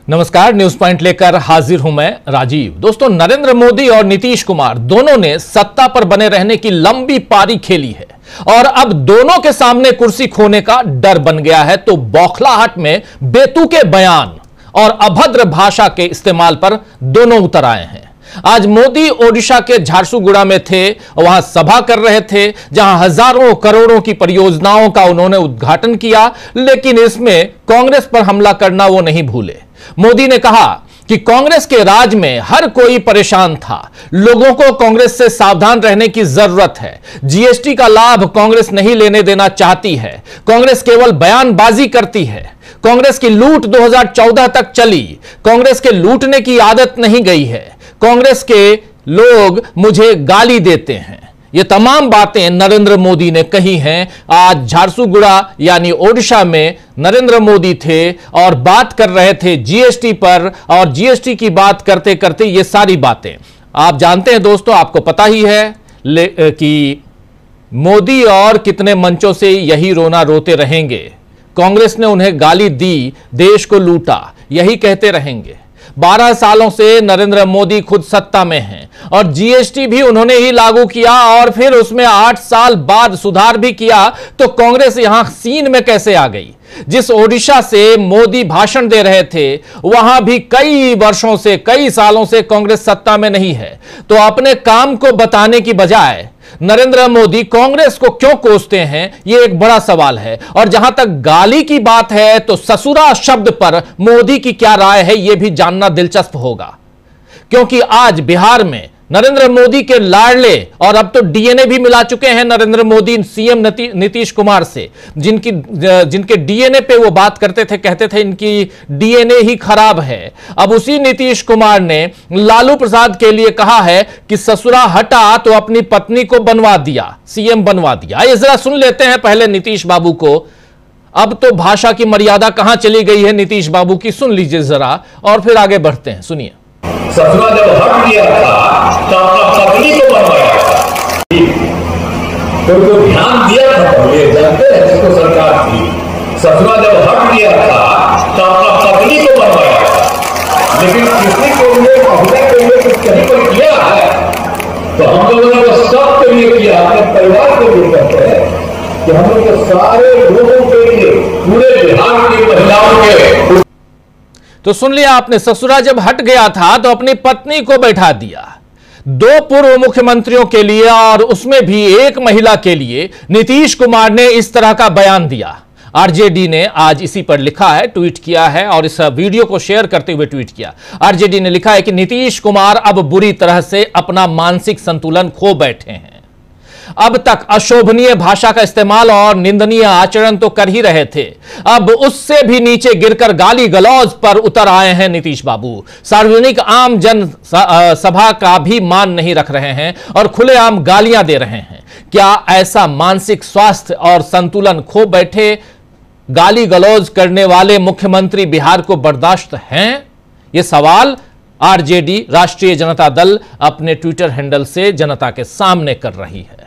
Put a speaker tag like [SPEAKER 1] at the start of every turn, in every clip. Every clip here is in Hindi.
[SPEAKER 1] नमस्कार, न्यूज पॉइंट लेकर हाजिर हूं मैं राजीव। दोस्तों, नरेंद्र मोदी और नीतीश कुमार दोनों ने सत्ता पर बने रहने की लंबी पारी खेली है और अब दोनों के सामने कुर्सी खोने का डर बन गया है। तो बौखलाहट में बेतुके बयान और अभद्र भाषा के इस्तेमाल पर दोनों उतर आए हैं। आज मोदी ओडिशा के झारसुगुड़ा में थे, वहां सभा कर रहे थे जहां हजारों करोड़ों की परियोजनाओं का उन्होंने उद्घाटन किया, लेकिन इसमें कांग्रेस पर हमला करना वो नहीं भूले। मोदी ने कहा कि कांग्रेस के राज में हर कोई परेशान था, लोगों को कांग्रेस से सावधान रहने की जरूरत है। जीएसटी का लाभ कांग्रेस नहीं लेने देना चाहती है, कांग्रेस केवल बयानबाजी करती है। कांग्रेस की लूट 2014 तक चली, कांग्रेस के लूटने की आदत नहीं गई है, कांग्रेस के लोग मुझे गाली देते हैं। ये तमाम बातें नरेंद्र मोदी ने कही हैं। आज झारसुगुड़ा यानी ओडिशा में नरेंद्र मोदी थे और बात कर रहे थे जीएसटी पर, और जीएसटी की बात करते करते ये सारी बातें आप जानते हैं दोस्तों, आपको पता ही है कि मोदी और कितने मंचों से यही रोना रोते रहेंगे। कांग्रेस ने उन्हें गाली दी, देश को लूटा, यही कहते रहेंगे। 12 सालों से नरेंद्र मोदी खुद सत्ता में हैं और जीएसटी भी उन्होंने ही लागू किया और फिर उसमें 8 साल बाद सुधार भी किया। तो कांग्रेस यहां सीन में कैसे आ गई? जिस ओडिशा से मोदी भाषण दे रहे थे वहां भी कई वर्षों से, कई सालों से कांग्रेस सत्ता में नहीं है। तो अपने काम को बताने की बजाय नरेंद्र मोदी कांग्रेस को क्यों कोसते हैं, यह एक बड़ा सवाल है। और जहां तक गाली की बात है तो ससुरा शब्द पर मोदी की क्या राय है, यह भी जानना दिलचस्प होगा, क्योंकि आज बिहार में नरेंद्र मोदी के लाडले और अब तो डीएनए भी मिला चुके हैं नरेंद्र मोदी सीएम नीतीश कुमार से, जिनके डीएनए पे वो बात करते थे, कहते थे इनकी डीएनए ही खराब है। अब उसी नीतीश कुमार ने लालू प्रसाद के लिए कहा है कि ससुरा हटा तो अपनी पत्नी को बनवा दिया, सीएम बनवा दिया। ये जरा सुन लेते हैं पहले नीतीश बाबू को। अब तो भाषा की मर्यादा कहां चली गई है ध्नीश बाबू की, सुन लीजिए जरा और फिर आगे बढ़ते हैं। सुनिए।
[SPEAKER 2] ससुरा जब हट गया था तो अपना पत्नी को बनवाया था, तो ध्यान दिया था पहले, जानते हैं जिसको सरकार थी। ससुरा जब हट गया था तो अपना पत्नी को बनवाया था, लेकिन किसी को महिला के लिए कुछ कहीं पर किया है तो हम लोगों ने वो सबके लिए किया, अपने परिवार के लिए करते हैं कि हम लोग सारे लोगों के लिए, पूरे बिहार की महिलाओं के।
[SPEAKER 1] तो सुन लिया आपने, ससुरा जब हट गया था तो अपनी पत्नी को बैठा दिया। 2 पूर्व मुख्यमंत्रियों के लिए और उसमें भी एक महिला के लिए नीतीश कुमार ने इस तरह का बयान दिया। आरजेडी ने आज इसी पर लिखा है, ट्वीट किया है और इस वीडियो को शेयर करते हुए ट्वीट किया। आरजेडी ने लिखा है कि नीतीश कुमार अब बुरी तरह से अपना मानसिक संतुलन खो बैठे हैं। अब तक अशोभनीय भाषा का इस्तेमाल और निंदनीय आचरण तो कर ही रहे थे, अब उससे भी नीचे गिरकर गाली गलौज पर उतर आए हैं नीतीश बाबू। सार्वजनिक आम जन सभा का भी मान नहीं रख रहे हैं और खुलेआम गालियां दे रहे हैं। क्या ऐसा मानसिक स्वास्थ्य और संतुलन खो बैठे गाली गलौज करने वाले मुख्यमंत्री बिहार को बर्दाश्त हैं? यह सवाल आरजेडी, राष्ट्रीय जनता दल, अपने ट्विटर हैंडल से जनता के सामने कर रही है।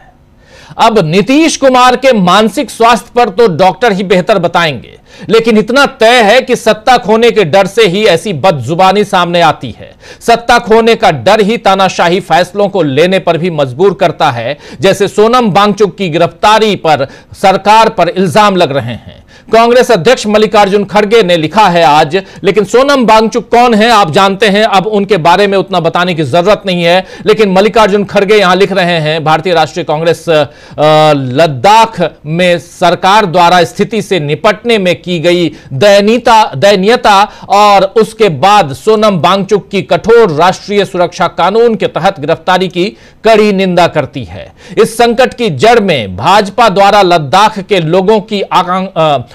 [SPEAKER 1] अब नीतीश कुमार के मानसिक स्वास्थ्य पर तो डॉक्टर ही बेहतर बताएंगे, लेकिन इतना तय है कि सत्ता खोने के डर से ही ऐसी बदजुबानी सामने आती है। सत्ता खोने का डर ही तानाशाही फैसलों को लेने पर भी मजबूर करता है, जैसे सोनम वांगचुक की गिरफ्तारी पर सरकार पर इल्जाम लग रहे हैं। कांग्रेस अध्यक्ष मल्लिकार्जुन खड़गे ने लिखा है आज, लेकिन सोनम वांगचुक कौन है आप जानते हैं, अब उनके बारे में उतना बताने की जरूरत नहीं है। लेकिन मल्लिकार्जुन खड़गे यहां लिख रहे हैं, भारतीय राष्ट्रीय कांग्रेस लद्दाख में सरकार द्वारा स्थिति से निपटने में की गई दयनीयता और उसके बाद सोनम वांगचुक की कठोर राष्ट्रीय सुरक्षा कानून के तहत गिरफ्तारी की कड़ी निंदा करती है। इस संकट की जड़ में भाजपा द्वारा लद्दाख के लोगों की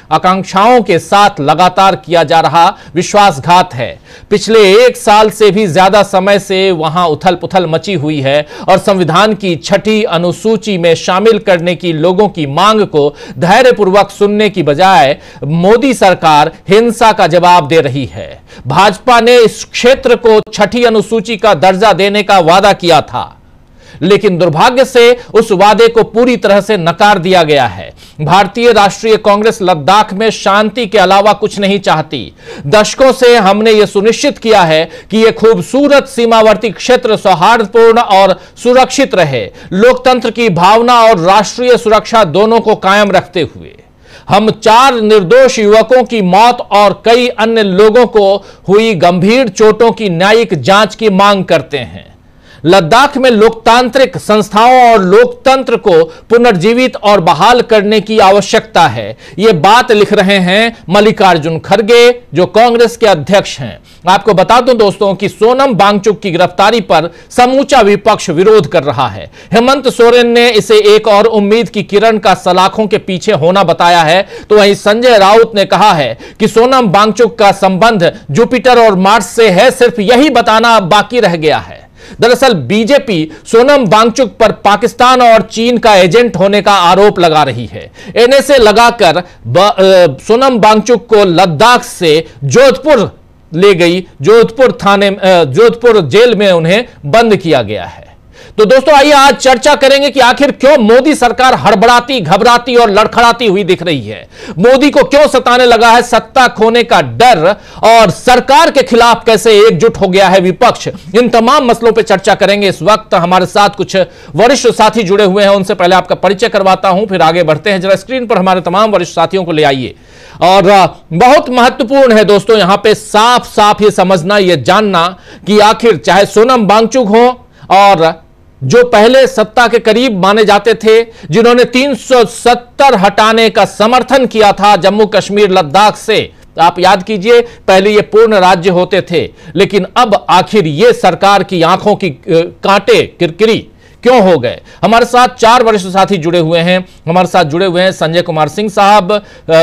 [SPEAKER 1] आकांक्षाओं के साथ लगातार किया जा रहा विश्वासघात है। पिछले 1 साल से भी ज्यादा समय से वहां उथल पुथल मची हुई है और संविधान की 6ठी अनुसूची में शामिल करने की लोगों की मांग को धैर्यपूर्वक सुनने की बजाय मोदी सरकार हिंसा का जवाब दे रही है। भाजपा ने इस क्षेत्र को 6ठी अनुसूची का दर्जा देने का वादा किया था, लेकिन दुर्भाग्य से उस वादे को पूरी तरह से नकार दिया गया है। भारतीय राष्ट्रीय कांग्रेस लद्दाख में शांति के अलावा कुछ नहीं चाहती। दशकों से हमने यह सुनिश्चित किया है कि यह खूबसूरत सीमावर्ती क्षेत्र सौहार्दपूर्ण और सुरक्षित रहे, लोकतंत्र की भावना और राष्ट्रीय सुरक्षा दोनों को कायम रखते हुए। हम 4 निर्दोष युवकों की मौत और कई अन्य लोगों को हुई गंभीर चोटों की न्यायिक जांच की मांग करते हैं। लद्दाख में लोकतांत्रिक संस्थाओं और लोकतंत्र को पुनर्जीवित और बहाल करने की आवश्यकता है। यह बात लिख रहे हैं मल्लिकार्जुन खड़गे, जो कांग्रेस के अध्यक्ष हैं। आपको बता दूं दोस्तों कि सोनम वांगचुक की गिरफ्तारी पर समूचा विपक्ष विरोध कर रहा है। हेमंत सोरेन ने इसे एक और उम्मीद की किरण का सलाखों के पीछे होना बताया है, तो वहीं संजय राउत ने कहा है कि सोनम वांगचुक का संबंध जुपिटर और मार्स से है, सिर्फ यही बताना अब बाकी रह गया है। दरअसल बीजेपी सोनम वांगचुक पर पाकिस्तान और चीन का एजेंट होने का आरोप लगा रही है। एनएसए लगाकर सोनम वांगचुक को लद्दाख से जोधपुर ले गई, जोधपुर जेल में उन्हें बंद किया गया है। तो दोस्तों आइए आज चर्चा करेंगे कि आखिर क्यों मोदी सरकार हड़बड़ाती, घबराती और लड़खड़ाती हुई दिख रही है। मोदी को क्यों सताने लगा है सत्ता खोने का डर, और सरकार के खिलाफ कैसे एकजुट हो गया है विपक्ष। इन तमाम मसलों पर चर्चा करेंगे। इस वक्त हमारे साथ कुछ वरिष्ठ साथी जुड़े हुए हैं, उनसे पहले आपका परिचय करवाता हूं, फिर आगे बढ़ते हैं। जरा स्क्रीन पर हमारे तमाम वरिष्ठ साथियों को ले आइए। और बहुत महत्वपूर्ण है दोस्तों यहां पे साफ साफ ये समझना, ये जानना कि आखिर चाहे सोनम वांगचुक हो और जो पहले सत्ता के करीब माने जाते थे, जिन्होंने 370 हटाने का समर्थन किया था जम्मू कश्मीर लद्दाख से, आप याद कीजिए पहले ये पूर्ण राज्य होते थे, लेकिन अब आखिर ये सरकार की आंखों की कांटे किरकिरी क्यों हो गए। हमारे साथ 4 वरिष्ठ साथी जुड़े हुए हैं। हमारे साथ जुड़े हुए हैं संजय कुमार सिंह साहब,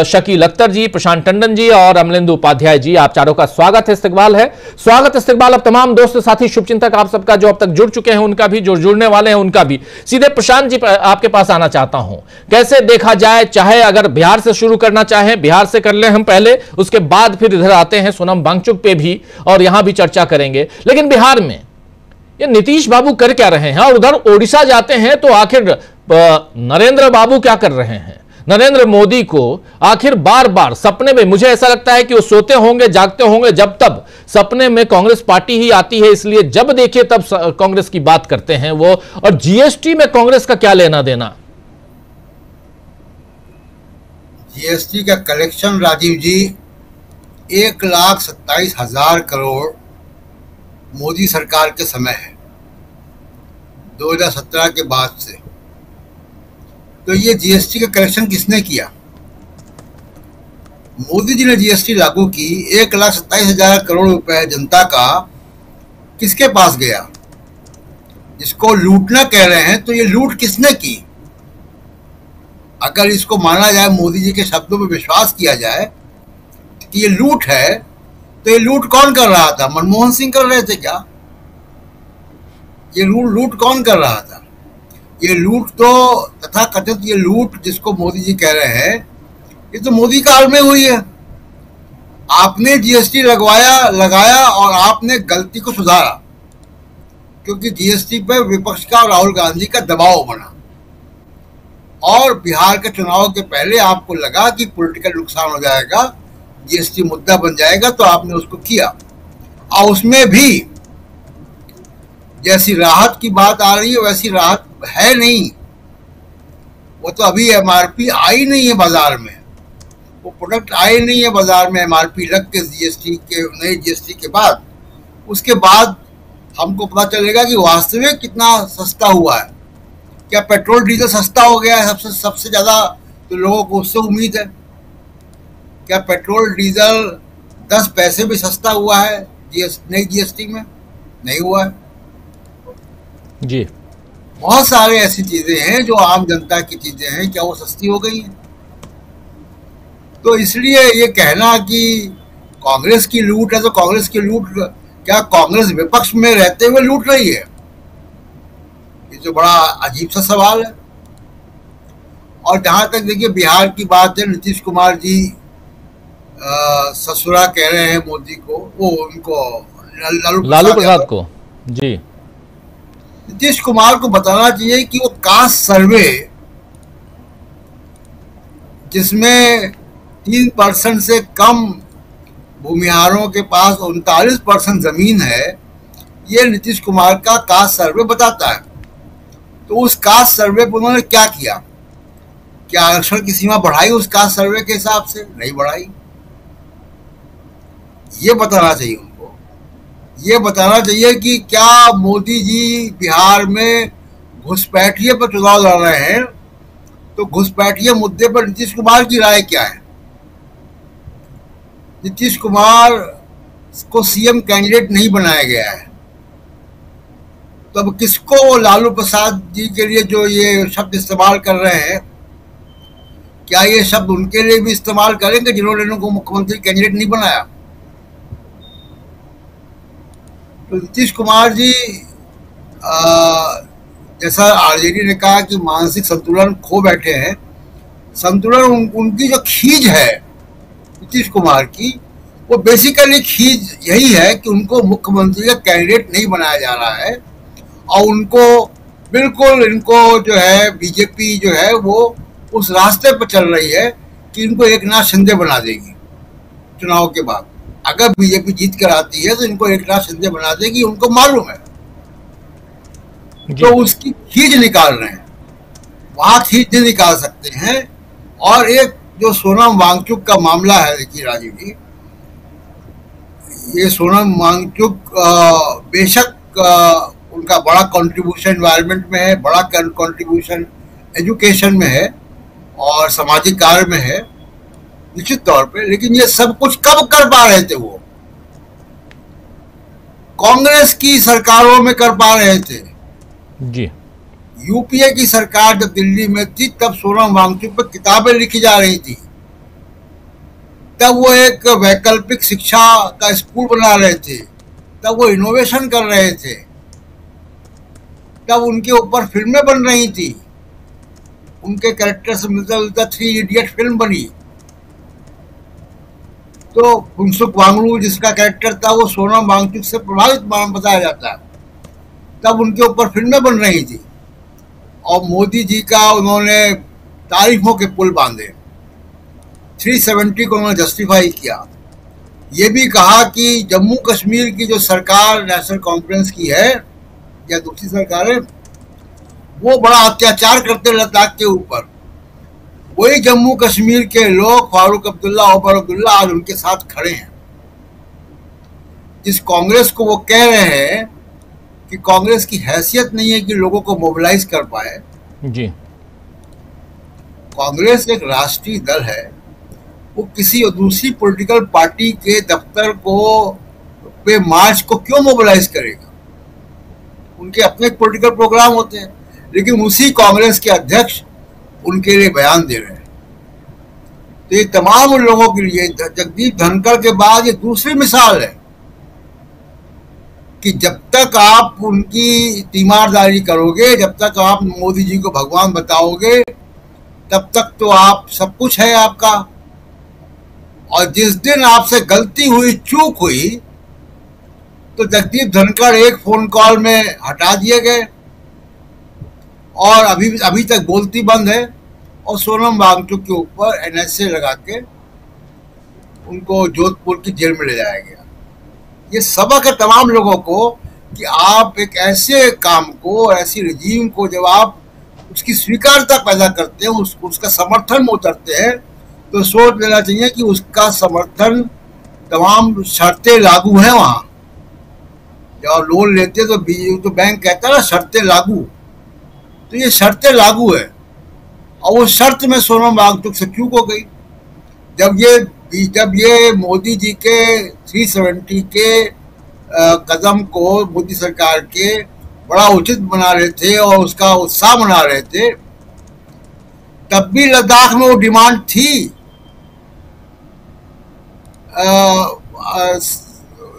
[SPEAKER 1] शकील अख्तर जी, प्रशांत टंडन जी और अमलेंदु उपाध्याय जी। आप चारों का स्वागत है, इस्तकबाल है। स्वागत इस्तकबाल अब तमाम दोस्त साथी शुभचिंतक आप सबका जो अब तक जुड़ चुके हैं उनका भी, जो जुड़ने वाले हैं उनका भी। सीधे प्रशांत जी आपके पास आना चाहता हूं, कैसे देखा जाए, चाहे अगर बिहार से शुरू करना चाहें बिहार से कर लें हम पहले, उसके बाद फिर इधर आते हैं सोनम वांगचुक पे भी और यहां भी चर्चा करेंगे। लेकिन बिहार में ये नीतीश बाबू कर क्या रहे हैं, और उधर ओडिशा जाते हैं तो आखिर नरेंद्र बाबू क्या कर रहे हैं। नरेंद्र मोदी को आखिर बार बार सपने में, मुझे ऐसा लगता है कि वो सोते होंगे जागते होंगे, जब तब सपने में कांग्रेस पार्टी ही आती है, इसलिए जब देखिए तब कांग्रेस की बात करते हैं वो। और जीएसटी में कांग्रेस का क्या लेना देना।
[SPEAKER 3] जीएसटी का कलेक्शन राजीव जी 1,27,000 करोड़ मोदी सरकार के समय है, 2017 के बाद से। तो ये जीएसटी का कलेक्शन किसने किया? मोदी जी ने जीएसटी लागू की, 1,27,000 करोड़ रुपए जनता का किसके पास गया? जिसको लूटना कह रहे हैं, तो ये लूट किसने की? अगर इसको माना जाए, मोदी जी के शब्दों पर विश्वास किया जाए कि ये लूट है, तो ये लूट कौन कर रहा था? मनमोहन सिंह कर रहे थे क्या? ये लूट कौन कर रहा था? ये लूट तो तथाकथित ये लूट जिसको मोदी जी कह रहे हैं, ये तो मोदी काल में हुई है। आपने जीएसटी लगाया और आपने गलती को सुधारा, क्योंकि जीएसटी पर विपक्ष का और राहुल गांधी का दबाव बना, और बिहार के चुनाव के पहले आपको लगा कि पॉलिटिकल नुकसान हो जाएगा, जीएसटी मुद्दा बन जाएगा, तो आपने उसको किया। और उसमें भी जैसी राहत की बात आ रही है वैसी राहत है नहीं। वो तो अभी एमआरपी आई नहीं है बाजार में, वो प्रोडक्ट आए नहीं है बाजार में एमआरपी लग के जीएसटी के, नई जीएसटी के बाद। उसके बाद हमको पता चलेगा कि वास्तविक कितना सस्ता हुआ है। क्या पेट्रोल डीजल सस्ता हो गया है? सबसे ज्यादा तो लोगों को उससे उम्मीद है। क्या पेट्रोल डीजल 10 पैसे भी सस्ता हुआ है नई जीएसटी में? नहीं हुआ है
[SPEAKER 1] जी।
[SPEAKER 3] बहुत सारे ऐसी चीजें हैं जो आम जनता की चीजें हैं, क्या वो सस्ती हो गई हैं? तो इसलिए ये कहना कि कांग्रेस की लूट है, तो कांग्रेस की लूट, क्या कांग्रेस विपक्ष में रहते हुए लूट रही है? ये तो बड़ा अजीब सा सवाल है। और जहां तक देखिए बिहार की बात है, नीतीश कुमार जी ससुरा कह रहे हैं मोदी को, वो उनको
[SPEAKER 1] लालू प्रसाद को जी।
[SPEAKER 3] नीतीश कुमार को बताना चाहिए कि वो कास्ट सर्वे जिसमें 3% से कम भूमिहारों के पास 39% जमीन है, ये नीतीश कुमार का कास्ट सर्वे बताता है। तो उस कास्ट सर्वे पर उन्होंने क्या किया? क्या आरक्षण की सीमा बढ़ाई उस कास्ट सर्वे के हिसाब से? नहीं बढ़ाई। ये बताना चाहिए उनको, ये बताना चाहिए कि क्या मोदी जी बिहार में घुसपैठिए पर चुनाव लड़ रहे हैं, तो घुसपैठिए मुद्दे पर नीतीश कुमार की राय क्या है? नीतीश कुमार को सीएम कैंडिडेट नहीं बनाया गया है, तो अब किसको लालू प्रसाद जी के लिए जो ये शब्द इस्तेमाल कर रहे हैं, क्या ये शब्द उनके लिए भी इस्तेमाल करेंगे जिन्होंने इनको मुख्यमंत्री कैंडिडेट नहीं बनाया? तो नीतीश कुमार जी जैसा आरजेडी ने कहा कि मानसिक संतुलन खो बैठे हैं, संतुलन उनकी जो खींच है नीतीश कुमार की, वो बेसिकली खींच यही है कि उनको मुख्यमंत्री का कैंडिडेट नहीं बनाया जा रहा है, और उनको बिल्कुल इनको जो है बीजेपी जो है वो उस रास्ते पर चल रही है कि इनको एकनाथ शिंदे बना देगी चुनाव के बाद। अगर बीजेपी जीत कर आती है तो इनको एकनाथ शिंदे बना देगी, उनको मालूम है। तो उसकी खींच निकाल रहे हैं, वहां खींच नहीं निकाल सकते हैं। और एक जो सोनम वांगचुक का मामला है, देखिए राजीव जी, ये सोनम वांगचुक बेशक उनका बड़ा कंट्रीब्यूशन एनवायरनमेंट में है, बड़ा कंट्रीब्यूशन एजुकेशन में है और सामाजिक कार्य में है निश्चित तौर पे, लेकिन ये सब कुछ कब कर पा रहे थे? वो कांग्रेस की सरकारों में कर पा रहे थे
[SPEAKER 1] जी।
[SPEAKER 3] यूपीए की सरकार जब दिल्ली में थी तब सोनम वांगचुक पर किताबें लिखी जा रही थी, तब वो एक वैकल्पिक शिक्षा का स्कूल बना रहे थे, तब वो इनोवेशन कर रहे थे, तब उनके ऊपर फिल्में बन रही थी, उनके कैरेक्टर से मिलता जुलता 3 इडियट फिल्म बनी। तो फुनसुक वांगडू जिसका कैरेक्टर था वो सोनम वांगचुक से प्रभावित बताया जाता है, तब उनके ऊपर फिल्में बन रही थी और मोदी जी का उन्होंने तारीफों के पुल बांधे, 370 को उन्होंने जस्टिफाई किया। ये भी कहा कि जम्मू कश्मीर की जो सरकार नेशनल कॉन्फ्रेंस की है या दूसरी सरकारें, वो बड़ा अत्याचार करते लद्दाख के ऊपर। वही जम्मू कश्मीर के लोग फारूक अब्दुल्ला, ओमर अब्दुल्ला आज उनके साथ खड़े हैं। जिस कांग्रेस को वो कह रहे हैं कि कांग्रेस की हैसियत नहीं है कि लोगों को मोबिलाइज कर पाए
[SPEAKER 1] जी।
[SPEAKER 3] कांग्रेस एक राष्ट्रीय दल है, वो किसी और दूसरी पॉलिटिकल पार्टी के दफ्तर को पे मार्च को क्यों मोबिलाइज करेगा? उनके अपने पॉलिटिकल प्रोग्राम होते हैं, लेकिन उसी कांग्रेस के अध्यक्ष उनके लिए बयान दे रहे हैं। तो ये तमाम लोगों के लिए जगदीप धनखड़ के बाद ये दूसरी मिसाल है कि जब तक आप उनकी तीमारदारी करोगे, जब तक आप मोदी जी को भगवान बताओगे, तब तक तो आप सब कुछ है आपका। और जिस दिन आपसे गलती हुई, चूक हुई, तो जगदीप धनखड़ एक फोन कॉल में हटा दिए गए और अभी तक बोलती बंद है, और सोनम वांगचुक के ऊपर एनएसए लगा के उनको जोधपुर की जेल में ले जाया गया। ये सबक है तमाम लोगों को कि आप एक ऐसे काम को, ऐसी रजीम को जब आप उसकी स्वीकारता पैदा करते हैं, उसका समर्थन में उतरते हैं, तो सोच लेना चाहिए कि उसका समर्थन तमाम शर्तें लागू हैं वहाँ। जब लोन लेते तो बैंक कहता है ना शर्तें लागू, तो ये शर्तें लागू है। और वो शर्त में सोनम वांगचुक से चूक हो गई। जब ये मोदी जी के 370 के कदम को मोदी सरकार के बड़ा उचित बना रहे थे और उसका उत्साह मना रहे थे, तब भी लद्दाख में वो डिमांड थी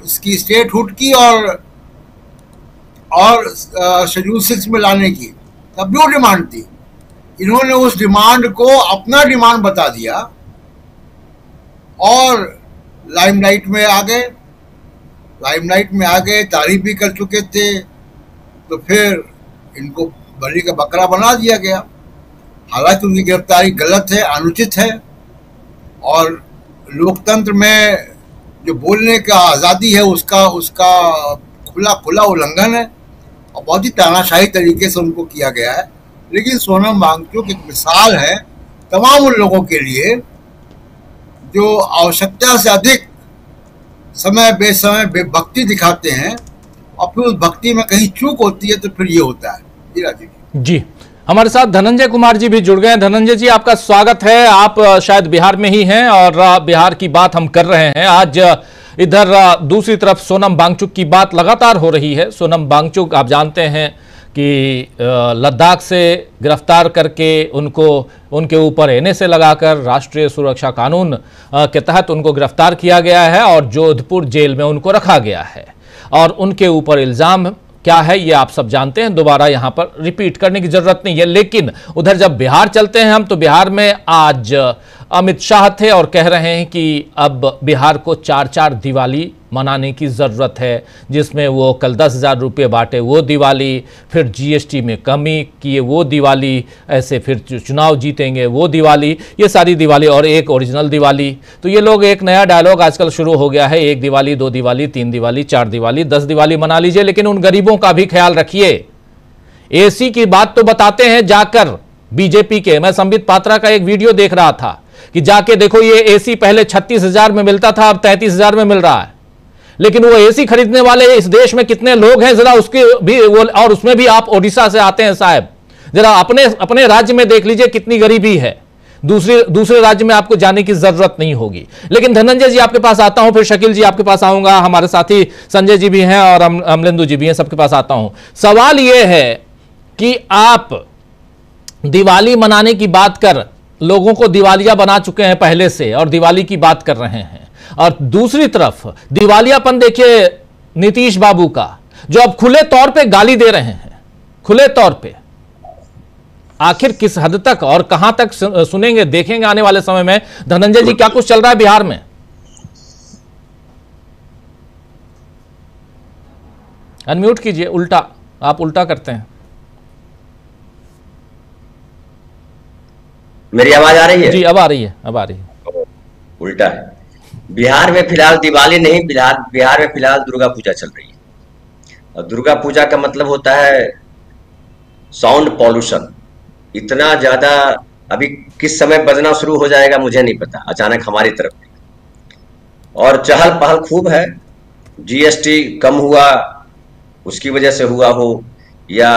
[SPEAKER 3] इसकी स्टेटहुड की और शेड्यूल 6 में लाने की, तब भी वो डिमांड थी। इन्होंने उस डिमांड को अपना डिमांड बता दिया और लाइमलाइट में आ गए, तारीफ भी कर चुके थे, तो फिर इनको बलि का बकरा बना दिया गया। हालांकि उनकी गिरफ्तारी गलत है, अनुचित है, और लोकतंत्र में जो बोलने का आज़ादी है उसका उसका खुला उल्लंघन है और बहुत ही तानाशाही तरीके से उनको किया गया है। लेकिन सोनम वांगचुक एक मिसाल है तमाम उन लोगों के लिए जो आवश्यकता से अधिक समय बेसमय बेभक्ति दिखाते हैं और फिर उस भक्ति में कहीं चूक होती है तो फिर ये होता है। जी राजीव
[SPEAKER 1] जी, हमारे साथ धनंजय कुमार जी भी जुड़ गए हैं। धनंजय जी, आपका स्वागत है। आप शायद बिहार में ही हैं और बिहार की बात हम कर रहे हैं। आज इधर दूसरी तरफ सोनम वांगचुक की बात लगातार हो रही है। सोनम वांगचुक, आप जानते हैं कि लद्दाख से गिरफ्तार करके उनको उनके ऊपर एनएसए लगाकर राष्ट्रीय सुरक्षा कानून के तहत उनको गिरफ्तार किया गया है और जोधपुर जेल में उनको रखा गया है। और उनके ऊपर इल्ज़ाम क्या है ये आप सब जानते हैं, दोबारा यहां पर रिपीट करने की जरूरत नहीं है। लेकिन उधर जब बिहार चलते हैं हम, तो बिहार में आज अमित शाह थे और कह रहे हैं कि अब बिहार को 4-4 दिवाली मनाने की ज़रूरत है, जिसमें वो कल 10,000 रुपये बांटे वो दिवाली, फिर जीएसटी में कमी किए वो दिवाली, ऐसे फिर चुनाव जीतेंगे वो दिवाली, ये सारी दिवाली और एक ओरिजिनल दिवाली। तो ये लोग एक नया डायलॉग आजकल शुरू हो गया है, 1 दिवाली, 2 दिवाली, 3 दिवाली, 4 दिवाली, 10 दिवाली मना लीजिए, लेकिन उन गरीबों का भी ख्याल रखिए। एसी की बात तो बताते हैं जाकर बीजेपी के। मैं संबित पात्रा का एक वीडियो देख रहा था कि जाके देखो ये एसी पहले 36,000 में मिलता था, अब 33,000 में मिल रहा है। लेकिन वो एसी खरीदने वाले इस देश में कितने लोग हैं जरा उसके भी वो, और उसमें भी आप ओडिशा से आते हैं साहब, जरा अपने राज्य में देख लीजिए कितनी गरीबी है। दूसरे राज्य में आपको जाने की जरूरत नहीं होगी। लेकिन धनंजय जी आपके पास आता हूं, फिर शकील जी आपके पास आऊंगा, हमारे साथी संजय जी भी हैं और अमलेंदु जी भी हैं, सबके पास आता हूं। सवाल यह है कि आप दिवाली मनाने की बात कर, लोगों को दिवालिया बना चुके हैं पहले से और दिवाली की बात कर रहे हैं, और दूसरी तरफ दिवालियापन देखिए नीतीश बाबू का, जो अब खुले तौर पे गाली दे रहे हैं, खुले तौर पे। आखिर किस हद तक और कहां तक सुनेंगे, देखेंगे आने वाले समय में। धनंजय जी, क्या कुछ चल रहा है बिहार में? अनम्यूट कीजिए, उल्टा आप उल्टा करते हैं।
[SPEAKER 4] मेरी आवाज आ रही है?
[SPEAKER 1] जी अब आ रही है, अब आ रही है।
[SPEAKER 4] उल्टा है। बिहार में फिलहाल दिवाली नहीं, बिहार में फिलहाल दुर्गा पूजा चल रही है। और दुर्गा पूजा का मतलब होता है साउंड पॉल्यूशन। इतना ज्यादा अभी किस समय बजना शुरू हो जाएगा मुझे नहीं पता, अचानक हमारी तरफ। और चहल पहल खूब है। जीएसटी कम हुआ उसकी वजह से हुआ हो, या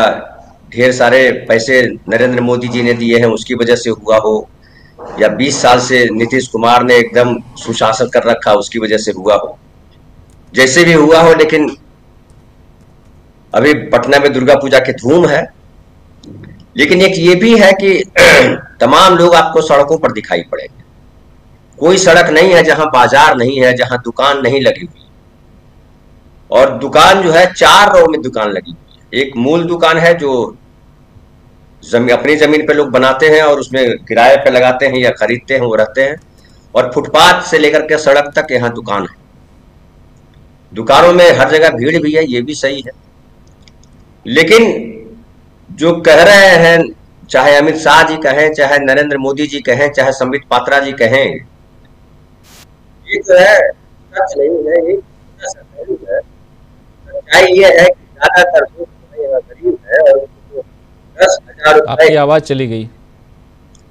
[SPEAKER 4] ढेर सारे पैसे नरेंद्र मोदी जी ने दिए हैं उसकी वजह से हुआ हो, या 20 साल से नीतीश कुमार ने एकदम सुशासन कर रखा उसकी वजह से हुआ हो, जैसे भी हुआ हो। लेकिन अभी पटना में दुर्गा पूजा की धूम है। लेकिन एक ये भी है कि तमाम लोग आपको सड़कों पर दिखाई पड़ेंगे। कोई सड़क नहीं है जहां बाजार नहीं है, जहां दुकान नहीं लगी हुई। और दुकान जो है 4 रो में दुकान लगी हुई है। एक मूल दुकान है जो अपनी जमीन पे लोग बनाते हैं और उसमें किराए पे लगाते हैं या खरीदते हैं, वो रहते हैं। और फुटपाथ से लेकर के सड़क तक यहाँ दुकान है। दुकानों में हर जगह भीड़ भी है, ये भी सही है। लेकिन जो कह रहे हैं, चाहे अमित शाह जी कहें, चाहे नरेंद्र मोदी जी कहें, चाहे संबित पात्रा जी कहें, ये जो है सच नहीं है। ये सच्चाई ये है कि ज्यादातर लोग गरीब है और 10,000 रुपए।
[SPEAKER 1] आपकी आवाज चली गई।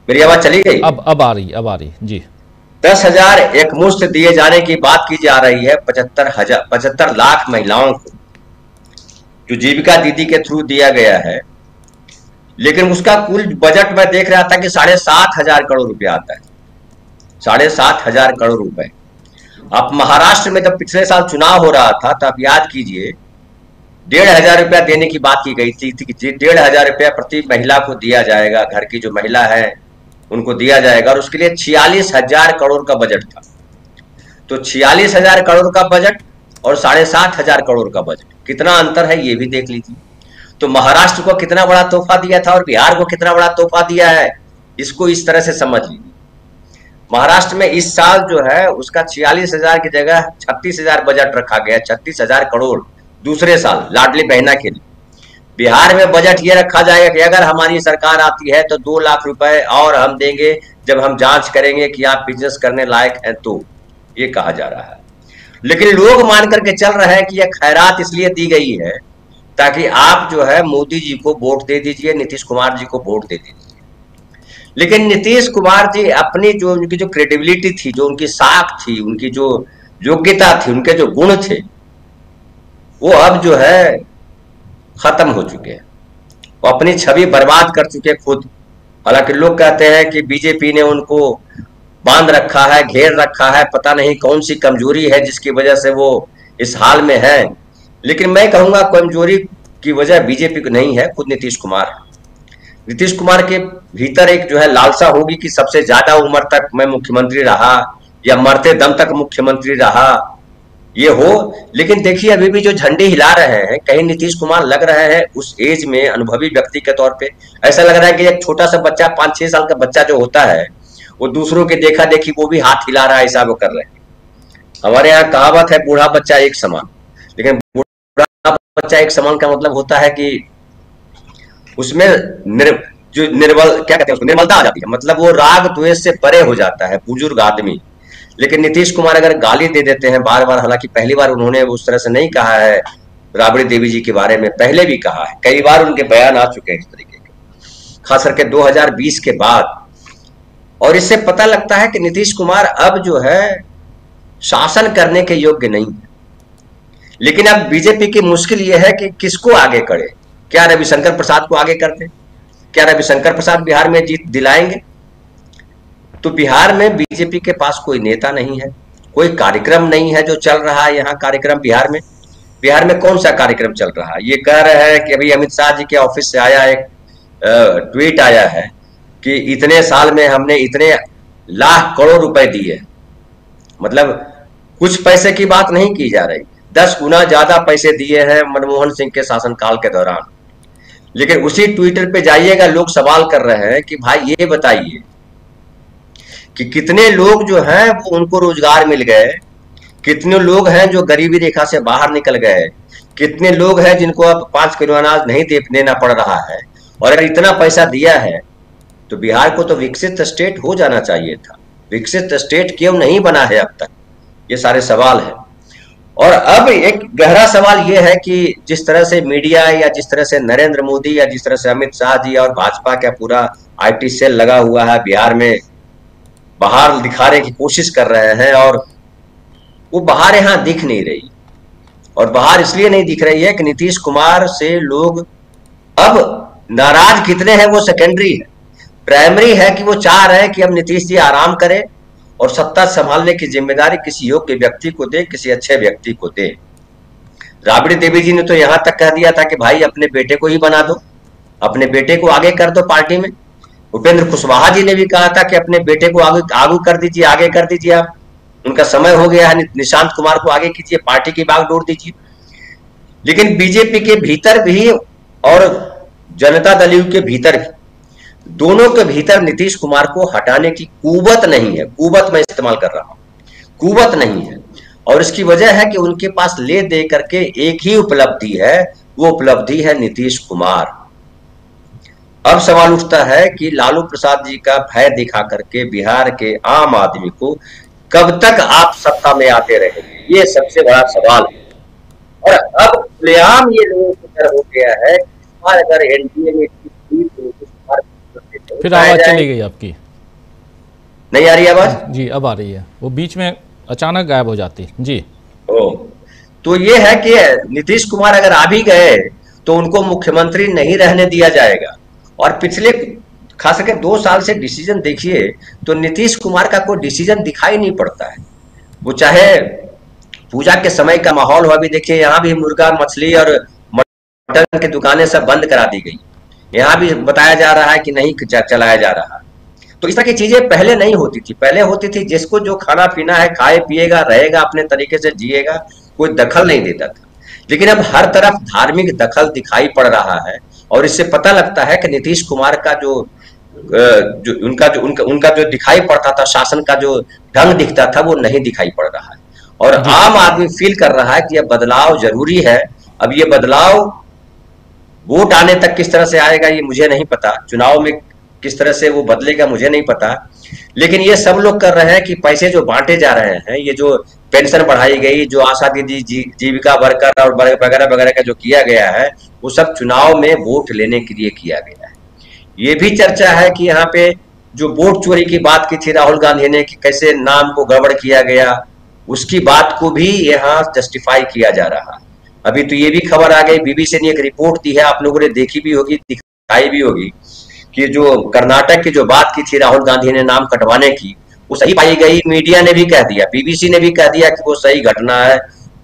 [SPEAKER 4] मेरी आवाज चली गई?
[SPEAKER 1] अब आ रही जी।
[SPEAKER 4] 10,000 एकमुश्त दिए जाने की बात की जा रही है 75 लाख महिलाओं को, जो जीविका दीदी के थ्रू दिया गया है। लेकिन उसका कुल बजट मैं देख रहा था कि 7,500 करोड़ रुपया आता है। 7,500 करोड़ रुपए। अब महाराष्ट्र में जब पिछले साल चुनाव हो रहा था, तब याद कीजिए 1,500 रुपया देने की बात की गई थी कि 1,500 रुपया प्रति महिला को दिया जाएगा, घर की जो महिला है उनको दिया जाएगा, और उसके लिए 46,000 करोड़ का बजट था। तो 46,000 करोड़ का बजट और 7,500 करोड़ का बजट, कितना अंतर है ये भी देख लीजिए। तो महाराष्ट्र को कितना बड़ा तोहफा दिया था और बिहार को कितना बड़ा तोहफा दिया है, इसको इस तरह से समझ लीजिए। महाराष्ट्र में इस साल जो है उसका 46,000 की जगह 36,000 बजट रखा गया, 36,000 करोड़ दूसरे साल लाडली बहना के लिए। बिहार में बजट ये रखा जाएगा कि अगर हमारी सरकार आती है तो 2 लाख रुपए और हम देंगे जब हम जांच करेंगे कि आप बिजनेस करने लायक हैं, तो ये कहा जा रहा है। लेकिन लोग मान करके चल रहे हैं कि यह खैरात इसलिए दी गई है ताकि आप जो है मोदी जी को वोट दे दीजिए, नीतीश कुमार जी को वोट दे दीजिए। लेकिन नीतीश कुमार जी अपनी जो उनकी जो क्रेडिबिलिटी थी, जो उनकी साख थी, उनकी जो योग्यता थी, उनके जो गुण थे, वो अब जो है खत्म हो चुके हैं। वो अपनी छवि बर्बाद कर चुके खुद। हालांकि लोग कहते हैं कि बीजेपी ने उनको बांध रखा है, घेर रखा है, पता नहीं कौन सी कमजोरी है जिसकी वजह से वो इस हाल में है। लेकिन मैं कहूंगा कमजोरी की वजह बीजेपी को नहीं है, खुद नीतीश कुमार है। नीतीश कुमार के भीतर एक जो है लालसा होगी कि सबसे ज्यादा उम्र तक मैं मुख्यमंत्री रहा या मरते दम तक मुख्यमंत्री रहा, ये हो। लेकिन देखिए अभी भी जो झंडे हिला रहे हैं, कहीं नीतीश कुमार लग रहे हैं उस एज में अनुभवी व्यक्ति के तौर पे। ऐसा लग रहा है कि एक छोटा सा बच्चा, 5-6 साल का बच्चा जो होता है, वो दूसरों के देखा देखी वो भी हाथ हिला रहा है, ऐसा वो कर रहे हैं। हमारे यहाँ कहावत है बूढ़ा बच्चा एक समान। लेकिन बूढ़ा बच्चा एक समान का मतलब होता है कि उसमें क्या कहते हैं उसको, निर्मलता आ जाती है। मतलब वो राग द्वेष से परे हो जाता है बुजुर्ग आदमी। लेकिन नीतीश कुमार अगर गाली दे देते हैं बार बार, हालांकि पहली बार उन्होंने उस तरह से नहीं कहा है राबड़ी देवी जी के बारे में, पहले भी कहा है, कई बार उनके बयान आ चुके हैं इस तरीके के, खास करके 2020 के बाद। और इससे पता लगता है कि नीतीश कुमार अब जो है शासन करने के योग्य नहीं है। लेकिन अब बीजेपी की मुश्किल यह है कि किसको आगे करे। क्या रविशंकर प्रसाद को आगे करते? क्या रविशंकर प्रसाद बिहार में जीत दिलाएंगे? तो बिहार में बीजेपी के पास कोई नेता नहीं है, कोई कार्यक्रम नहीं है जो चल रहा है यहाँ कार्यक्रम बिहार में। बिहार में कौन सा कार्यक्रम चल रहा है? ये कह रहे हैं कि अभी अमित शाह जी के ऑफिस से आया एक ट्वीट आया है कि इतने साल में हमने इतने लाख करोड़ रुपए दिए। मतलब कुछ पैसे की बात नहीं की जा रही, 10 गुना ज्यादा पैसे दिए हैं मनमोहन सिंह के शासनकाल के दौरान। लेकिन उसी ट्विटर पे जाइएगा, लोग सवाल कर रहे हैं कि भाई ये बताइए कि कितने लोग जो हैं वो उनको रोजगार मिल गए, कितने लोग हैं जो गरीबी रेखा से बाहर निकल गए, कितने लोग हैं जिनको अब 5 किलो अनाज नहीं देना पड़ रहा है। और अगर इतना पैसा दिया है तो बिहार को तो विकसित स्टेट हो जाना चाहिए था। विकसित स्टेट क्यों नहीं बना है अब तक? ये सारे सवाल है। और अब एक गहरा सवाल ये है कि जिस तरह से मीडिया या जिस तरह से नरेंद्र मोदी या जिस तरह से अमित शाह जी और भाजपा का पूरा IT सेल लगा हुआ है बिहार में, बाहर दिखाने की कोशिश कर रहे हैं, और वो बाहर यहाँ दिख नहीं रही। और बाहर इसलिए नहीं दिख रही है कि नीतीश कुमार से लोग अब नाराज कितने हैं वो सेकेंडरी है। प्राइमरी है कि वो चाह रहे हैं कि अब नीतीश जी आराम करें और सत्ता संभालने की जिम्मेदारी किसी योग्य व्यक्ति को दे, किसी अच्छे व्यक्ति को दे। राबड़ी देवी जी ने तो यहां तक कह दिया था कि भाई अपने बेटे को ही बना दो, अपने बेटे को आगे कर दो पार्टी में। उपेंद्र कुशवाहा जी ने भी कहा था कि अपने बेटे को आगे कर दीजिए, आगे कर दीजिए, आप उनका समय हो गया है, निशांत कुमार को आगे कीजिए, पार्टी की बागडोर दीजिए। लेकिन बीजेपी के भीतर भी और जनता दल यू के भीतर भी, दोनों के भीतर नीतीश कुमार को हटाने की कुवत नहीं है। कुवत मैं इस्तेमाल कर रहा हूं, कुवत नहीं है। और इसकी वजह है कि उनके पास ले दे करके एक ही उपलब्धि है, वो उपलब्धि है नीतीश कुमार। अब सवाल उठता है कि लालू प्रसाद जी का भय दिखा करके बिहार के आम आदमी को कब तक आप सत्ता में आते रहेंगे, ये सबसे बड़ा सवाल है। और अब खुलेआम ये लोगों को डर हो गया है अगर एनडीए में
[SPEAKER 1] फिर आवाज चली गई आपकी,
[SPEAKER 4] नहीं आ रही आवाज?
[SPEAKER 1] जी अब आ रही है, वो बीच में अचानक गायब हो जाती है जी।
[SPEAKER 4] तो ये है कि नीतीश कुमार अगर आ भी गए तो उनको मुख्यमंत्री नहीं रहने दिया जाएगा। और पिछले खास करके 2 साल से डिसीजन देखिए तो नीतीश कुमार का कोई डिसीजन दिखाई नहीं पड़ता है। वो चाहे पूजा के समय का माहौल हो, अभी देखिए यहाँ भी मुर्गा मछली और मटन की दुकानें सब बंद करा दी गई, यहाँ भी बताया जा रहा है कि नहीं चलाया जा रहा। तो इस तरह की चीजें पहले नहीं होती थी। पहले होती थी जिसको जो खाना पीना है खाए पिएगा, रहेगा, अपने तरीके से जिएगा, कोई दखल नहीं देता था। लेकिन अब हर तरफ धार्मिक दखल दिखाई पड़ रहा है और इससे पता लगता है कि नीतीश कुमार का जो उनका जो दिखाई पड़ता था, शासन का जो ढंग दिखता था, वो नहीं दिखाई पड़ रहा है। और आम आदमी फील कर रहा है कि यह बदलाव जरूरी है। अब ये बदलाव वोट आने तक किस तरह से आएगा ये मुझे नहीं पता, चुनाव में किस तरह से वो बदलेगा मुझे नहीं पता, लेकिन ये सब लोग कर रहे हैं कि पैसे जो बांटे जा रहे हैं, ये जो पेंशन बढ़ाई गई, जो आशा दीदी जीविका वर्कर और वगैरह वगैरह का जो किया गया है, वो सब चुनाव में वोट लेने के लिए किया गया है। ये भी चर्चा है कि यहाँ पे जो वोट चोरी की बात की थी राहुल गांधी ने कि कैसे नाम को गड़बड़ किया गया, उसकी बात को भी यहाँ जस्टिफाई किया जा रहा है। अभी तो ये भी खबर आ गई, बीबीसी ने एक रिपोर्ट दी है, आप लोगों ने देखी भी होगी, दिखाई भी होगी, कि जो कर्नाटक की जो बात की थी राहुल गांधी ने नाम कटवाने की, वो सही पाई गई। मीडिया ने भी कह दिया, बीबीसी ने भी कह दिया कि वो सही घटना है,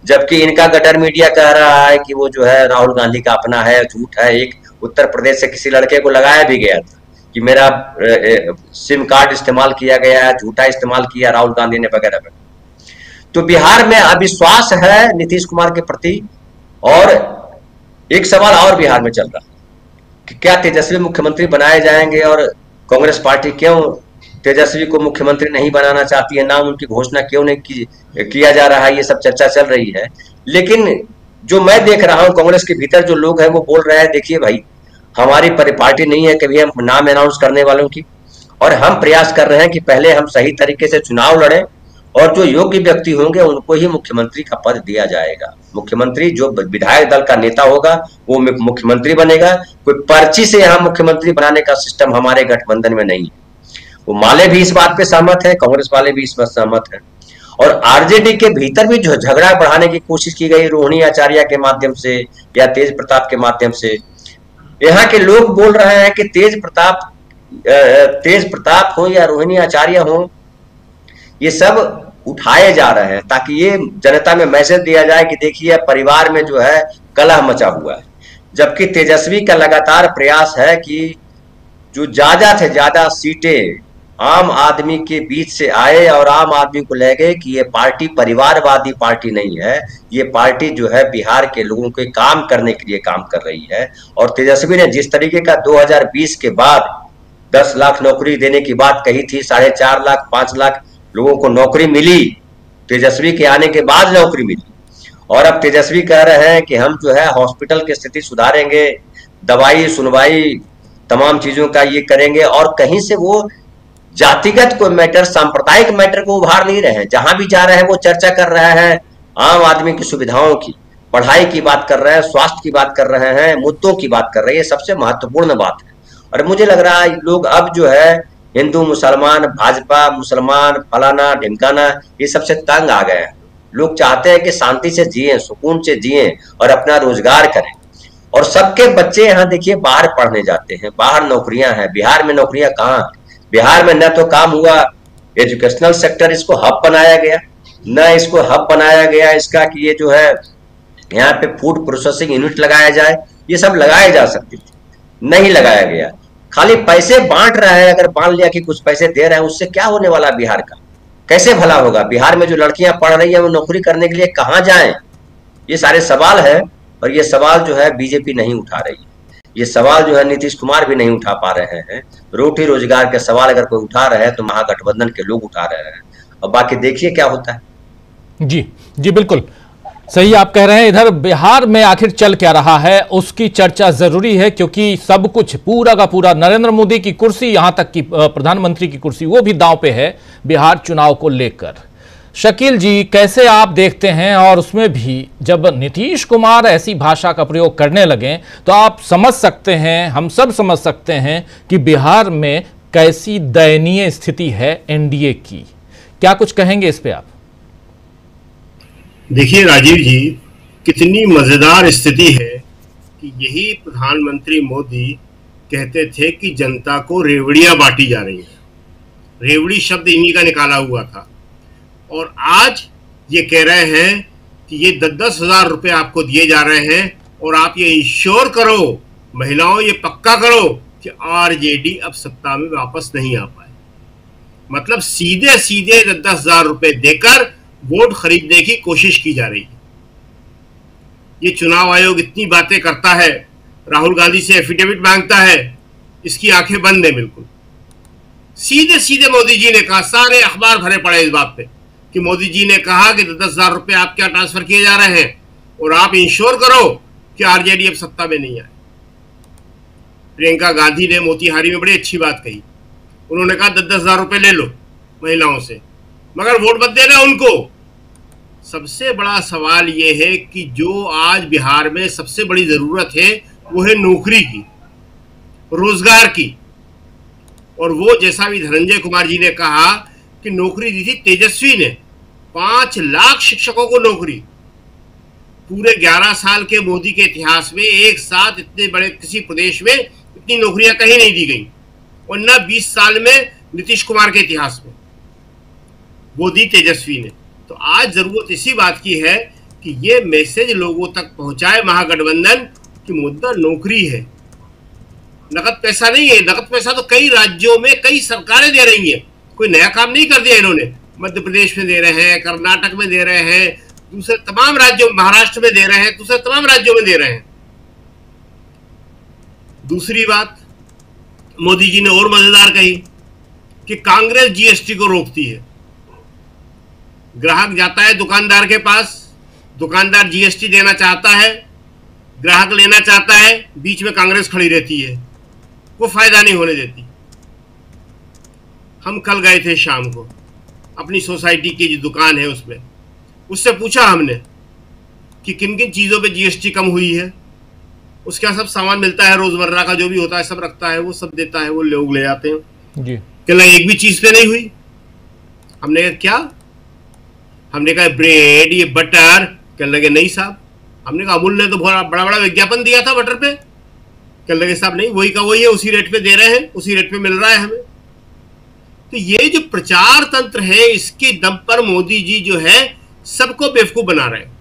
[SPEAKER 4] जबकि इनका गटर मीडिया कह रहा है कि वो जो है राहुल गांधी का अपना है, झूठ है। एक उत्तर प्रदेश से किसी लड़के को लगाया भी गया था कि मेरा सिम कार्ड इस्तेमाल किया गया है, झूठा इस्तेमाल किया राहुल गांधी ने वगैरह वगैरह। तो बिहार में अविश्वास है नीतीश कुमार के प्रति। और एक सवाल और बिहार में चल रहा है कि क्या तेजस्वी मुख्यमंत्री बनाए जाएंगे, और कांग्रेस पार्टी क्यों तेजस्वी को मुख्यमंत्री नहीं बनाना चाहती है, नाम उनकी घोषणा क्यों नहीं किया जा रहा है, ये सब चर्चा चल रही है। लेकिन जो मैं देख रहा हूं कांग्रेस के भीतर जो लोग हैं वो बोल रहे हैं, देखिए भाई हमारी पार्टी नहीं है कभी हम नाम अनाउंस करने वालों की, और हम प्रयास कर रहे हैं कि पहले हम सही तरीके से चुनाव लड़ें और जो योग्य व्यक्ति होंगे उनको ही मुख्यमंत्री का पद दिया जाएगा। मुख्यमंत्री जो विधायक दल का नेता होगा वो मुख्यमंत्री बनेगा। कोई पर्ची से यहाँ मुख्यमंत्री बनाने का सिस्टम हमारे गठबंधन में नहीं है। वो माले भी इस बात पे सहमत है, कांग्रेस वाले भी इस बात सहमत है, और आरजेडी के भीतर भी जो झगड़ा बढ़ाने की कोशिश की गई रोहिणी आचार्य के माध्यम से या तेज प्रताप के माध्यम से, यहाँ के लोग बोल रहे हैं कि तेज प्रताप हो या रोहिणी आचार्य हो, ये सब उठाए जा रहे हैं ताकि ये जनता में मैसेज दिया जाए कि देखिए परिवार में जो है कलह मचा हुआ है। जबकि तेजस्वी का लगातार प्रयास है कि जो ज्यादा से ज्यादा सीटें आम आदमी के बीच से आए और आम आदमी को लगे कि ये पार्टी परिवारवादी पार्टी नहीं है, ये पार्टी जो है बिहार के लोगों के काम करने के लिए काम कर रही है। और तेजस्वी ने जिस तरीके का 2020 के बाद 10 लाख नौकरी देने की बात कही थी, 4.5 लाख 5 लाख लोगों को नौकरी मिली, तेजस्वी के आने के बाद नौकरी मिली। और अब तेजस्वी कह रहे हैं कि हम जो है हॉस्पिटल की स्थिति सुधारेंगे, दवाई सुनवाई तमाम चीजों का ये करेंगे, और कहीं से वो जातिगत कोई मैटर, सांप्रदायिक मैटर को उभार नहीं रहे हैं। जहां भी जा रहे हैं वो चर्चा कर रहे हैं आम आदमी की सुविधाओं की, पढ़ाई की बात कर रहे हैं, स्वास्थ्य की बात कर रहे हैं, मुद्दों की बात कर रहे हैं। ये सबसे महत्वपूर्ण बात है। और मुझे लग रहा है लोग अब जो है हिंदू मुसलमान, भाजपा मुसलमान, फलाना ढिमकाना, ये सबसे तंग आ गए हैं। लोग चाहते हैं कि शांति से जिए, सुकून से जिए और अपना रोजगार करें। और सबके बच्चे यहाँ देखिए बाहर पढ़ने जाते हैं, बाहर नौकरियां हैं। बिहार में नौकरियां कहाँ हैं? बिहार में न तो काम हुआ एजुकेशनल सेक्टर, इसको हब बनाया गया, न इसको हब बनाया गया इसका कि ये जो है यहाँ पे फूड प्रोसेसिंग यूनिट लगाया जाए। ये सब लगाए जा सकते थे, नहीं लगाया गया। खाली पैसे बांट रहे हैं। अगर मान लिया कि कुछ पैसे दे रहे हैं, उससे क्या होने वाला बिहार का? कैसे भला होगा? बिहार में जो लड़कियां पढ़ रही है वो नौकरी करने के लिए कहाँ जाएं? ये सारे सवाल है, और ये सवाल जो है बीजेपी नहीं उठा रही है। ये सवाल जो है नीतीश कुमार भी नहीं उठा पा रहे हैं। रोटी रोजगार के सवाल अगर कोई उठा रहे हैं तो महागठबंधन के लोग उठा रहे हैं, और बाकी देखिए क्या होता है।
[SPEAKER 1] जी जी बिल्कुल सही आप कह रहे हैं। इधर बिहार में आखिर चल क्या रहा है उसकी चर्चा जरूरी है, क्योंकि सब कुछ पूरा का पूरा नरेंद्र मोदी की कुर्सी, यहां तक कि प्रधानमंत्री की कुर्सी वो भी दांव पे है बिहार चुनाव को लेकर। शकील जी, कैसे आप देखते हैं? और उसमें भी जब नीतीश कुमार ऐसी भाषा का प्रयोग करने लगे तो आप समझ सकते हैं, हम सब समझ सकते हैं कि बिहार में कैसी दयनीय स्थिति है एनडीए की। क्या कुछ कहेंगे इस पे आप?
[SPEAKER 5] देखिए राजीव जी, कितनी मजेदार स्थिति है कि यही प्रधानमंत्री मोदी कहते थे कि जनता को रेवड़ियां बांटी जा रही हैं। रेवड़ी शब्द इन्हीं का निकाला हुआ था, और आज ये कह रहे हैं कि ये 10-10 हजार रुपए आपको दिए जा रहे हैं, और आप ये इंश्योर करो, महिलाओं ये पक्का करो कि आरजेडी अब सत्ता में वापस नहीं आ पाए। मतलब सीधे सीधे 10-10 हजार रुपए देकर वोट खरीदने की कोशिश की जा रही है। ये चुनाव आयोग इतनी बातें करता है, राहुल गांधी से एफिडेविट मांगता है, इसकी आंखें बंद है बिल्कुल। सीधे सीधे मोदी जी ने कहा, सारे अखबार भरे पड़े इस बात पे कि मोदी जी ने कहा कि 10-10 हजार रुपए आप क्या ट्रांसफर किए जा रहे हैं, और आप इंश्योर करो कि आरजेडी अब सत्ता में नहीं आए। प्रियंका गांधी ने मोतिहारी में बड़ी अच्छी बात कही। उन्होंने कहा 10-10 हज़ार रुपए ले लो महिलाओं से, मगर वोट मत देना उनको। सबसे बड़ा सवाल यह है कि जो आज बिहार में सबसे बड़ी जरूरत है वो है नौकरी की, रोजगार की। और वो जैसा भी धनंजय कुमार जी ने कहा कि नौकरी दी थी तेजस्वी ने, 5 लाख शिक्षकों को नौकरी। पूरे 11 साल के मोदी के इतिहास में एक साथ इतने बड़े किसी प्रदेश में इतनी नौकरियां कहीं नहीं दी गई, और न 20 साल में नीतीश कुमार के इतिहास में, वो दी तेजस्वी ने। तो आज जरूरत इसी बात की है कि ये मैसेज लोगों तक पहुंचाए महागठबंधन कि मुद्दा नौकरी है, नकद पैसा नहीं है। नकद पैसा तो कई राज्यों में कई सरकारें दे रही हैं, कोई नया काम नहीं कर दिया इन्होंने। मध्य प्रदेश में दे रहे हैं, कर्नाटक में दे रहे हैं, दूसरे तमाम राज्यों, महाराष्ट्र में दे रहे हैं, दूसरे तमाम राज्यों में दे रहे हैं। दूसरी बात मोदी जी ने और मजेदार कही कि कांग्रेस जीएसटी को रोकती है। ग्राहक जाता है दुकानदार के पास, दुकानदार जीएसटी देना चाहता है, ग्राहक लेना चाहता है, बीच में कांग्रेस खड़ी रहती है, वो फायदा नहीं होने देती। हम कल गए थे शाम को अपनी सोसाइटी की जो दुकान है उसमें, उससे पूछा हमने कि किन किन चीज़ों पे जीएसटी कम हुई है। उसके यहाँ सब सामान मिलता है, रोजमर्रा का जो भी होता है सब रखता है, वो सब देता है, वो लोग ले जाते हैं जी। कहला एक भी चीज़ पे नहीं हुई। हमने कहा क्या? हमने कहा ब्रेड, ये बटर। कहने लगे नहीं साहब। हमने कहा अमूल ने तो बहुत बड़ा बड़ा विज्ञापन दिया था बटर पे। कहने लगे साहब नहीं, वही का वही है, उसी रेट पे दे रहे हैं, उसी रेट पे मिल रहा है हमें। तो ये जो प्रचार तंत्र है, इसके दम पर मोदी जी जो है सबको बेवकूफ बना रहे हैं।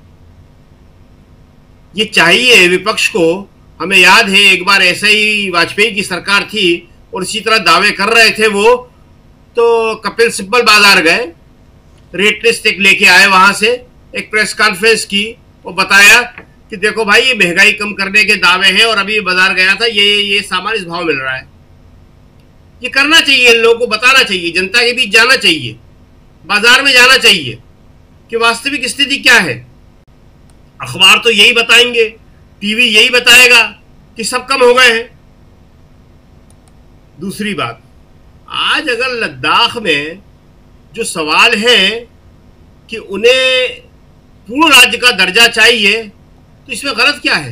[SPEAKER 5] ये चाहिए विपक्ष को। हमें याद है एक बार ऐसे ही वाजपेयी की सरकार थी और इसी तरह दावे कर रहे थे वो, तो कपिल सिब्बल बाजार गए, रेट लिस्ट एक लेके आए, वहां से एक प्रेस कॉन्फ्रेंस की, वो बताया कि देखो भाई ये महंगाई कम करने के दावे हैं और अभी बाजार गया था, ये सामान इस भाव मिल रहा है। ये करना चाहिए, लोगों को बताना चाहिए, जनता के बीच जाना चाहिए, बाजार में जाना चाहिए कि वास्तविक स्थिति क्या है। अखबार तो यही बताएंगे, टीवी यही बताएगा कि सब कम हो गए हैं। दूसरी बात, आज अगर लद्दाख में जो सवाल है कि उन्हें पूर्ण राज्य का दर्जा चाहिए, तो इसमें गलत क्या है?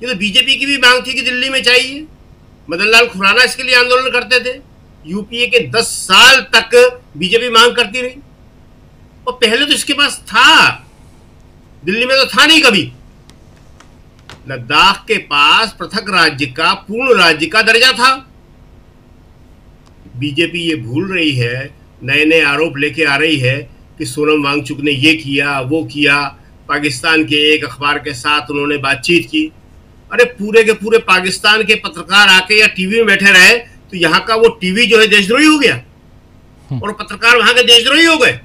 [SPEAKER 5] ये तो बीजेपी की भी मांग थी कि दिल्ली में चाहिए। मदन लाल खुराना इसके लिए आंदोलन करते थे। यूपीए के 10 साल तक बीजेपी मांग करती रही, और पहले तो इसके पास था, दिल्ली में तो था नहीं कभी। लद्दाख के पास पृथक राज्य का, पूर्ण राज्य का दर्जा था। बीजेपी ये भूल रही है, नए नए आरोप लेके आ रही है कि सोनम वांगचुक ने ये किया वो किया, पाकिस्तान के एक अखबार के साथ उन्होंने बातचीत की। अरे पूरे के पूरे पाकिस्तान के पत्रकार आके या टीवी में बैठे रहे तो यहाँ का वो टीवी जो है देशद्रोही हो गया और पत्रकार वहां के देशद्रोही हो गए।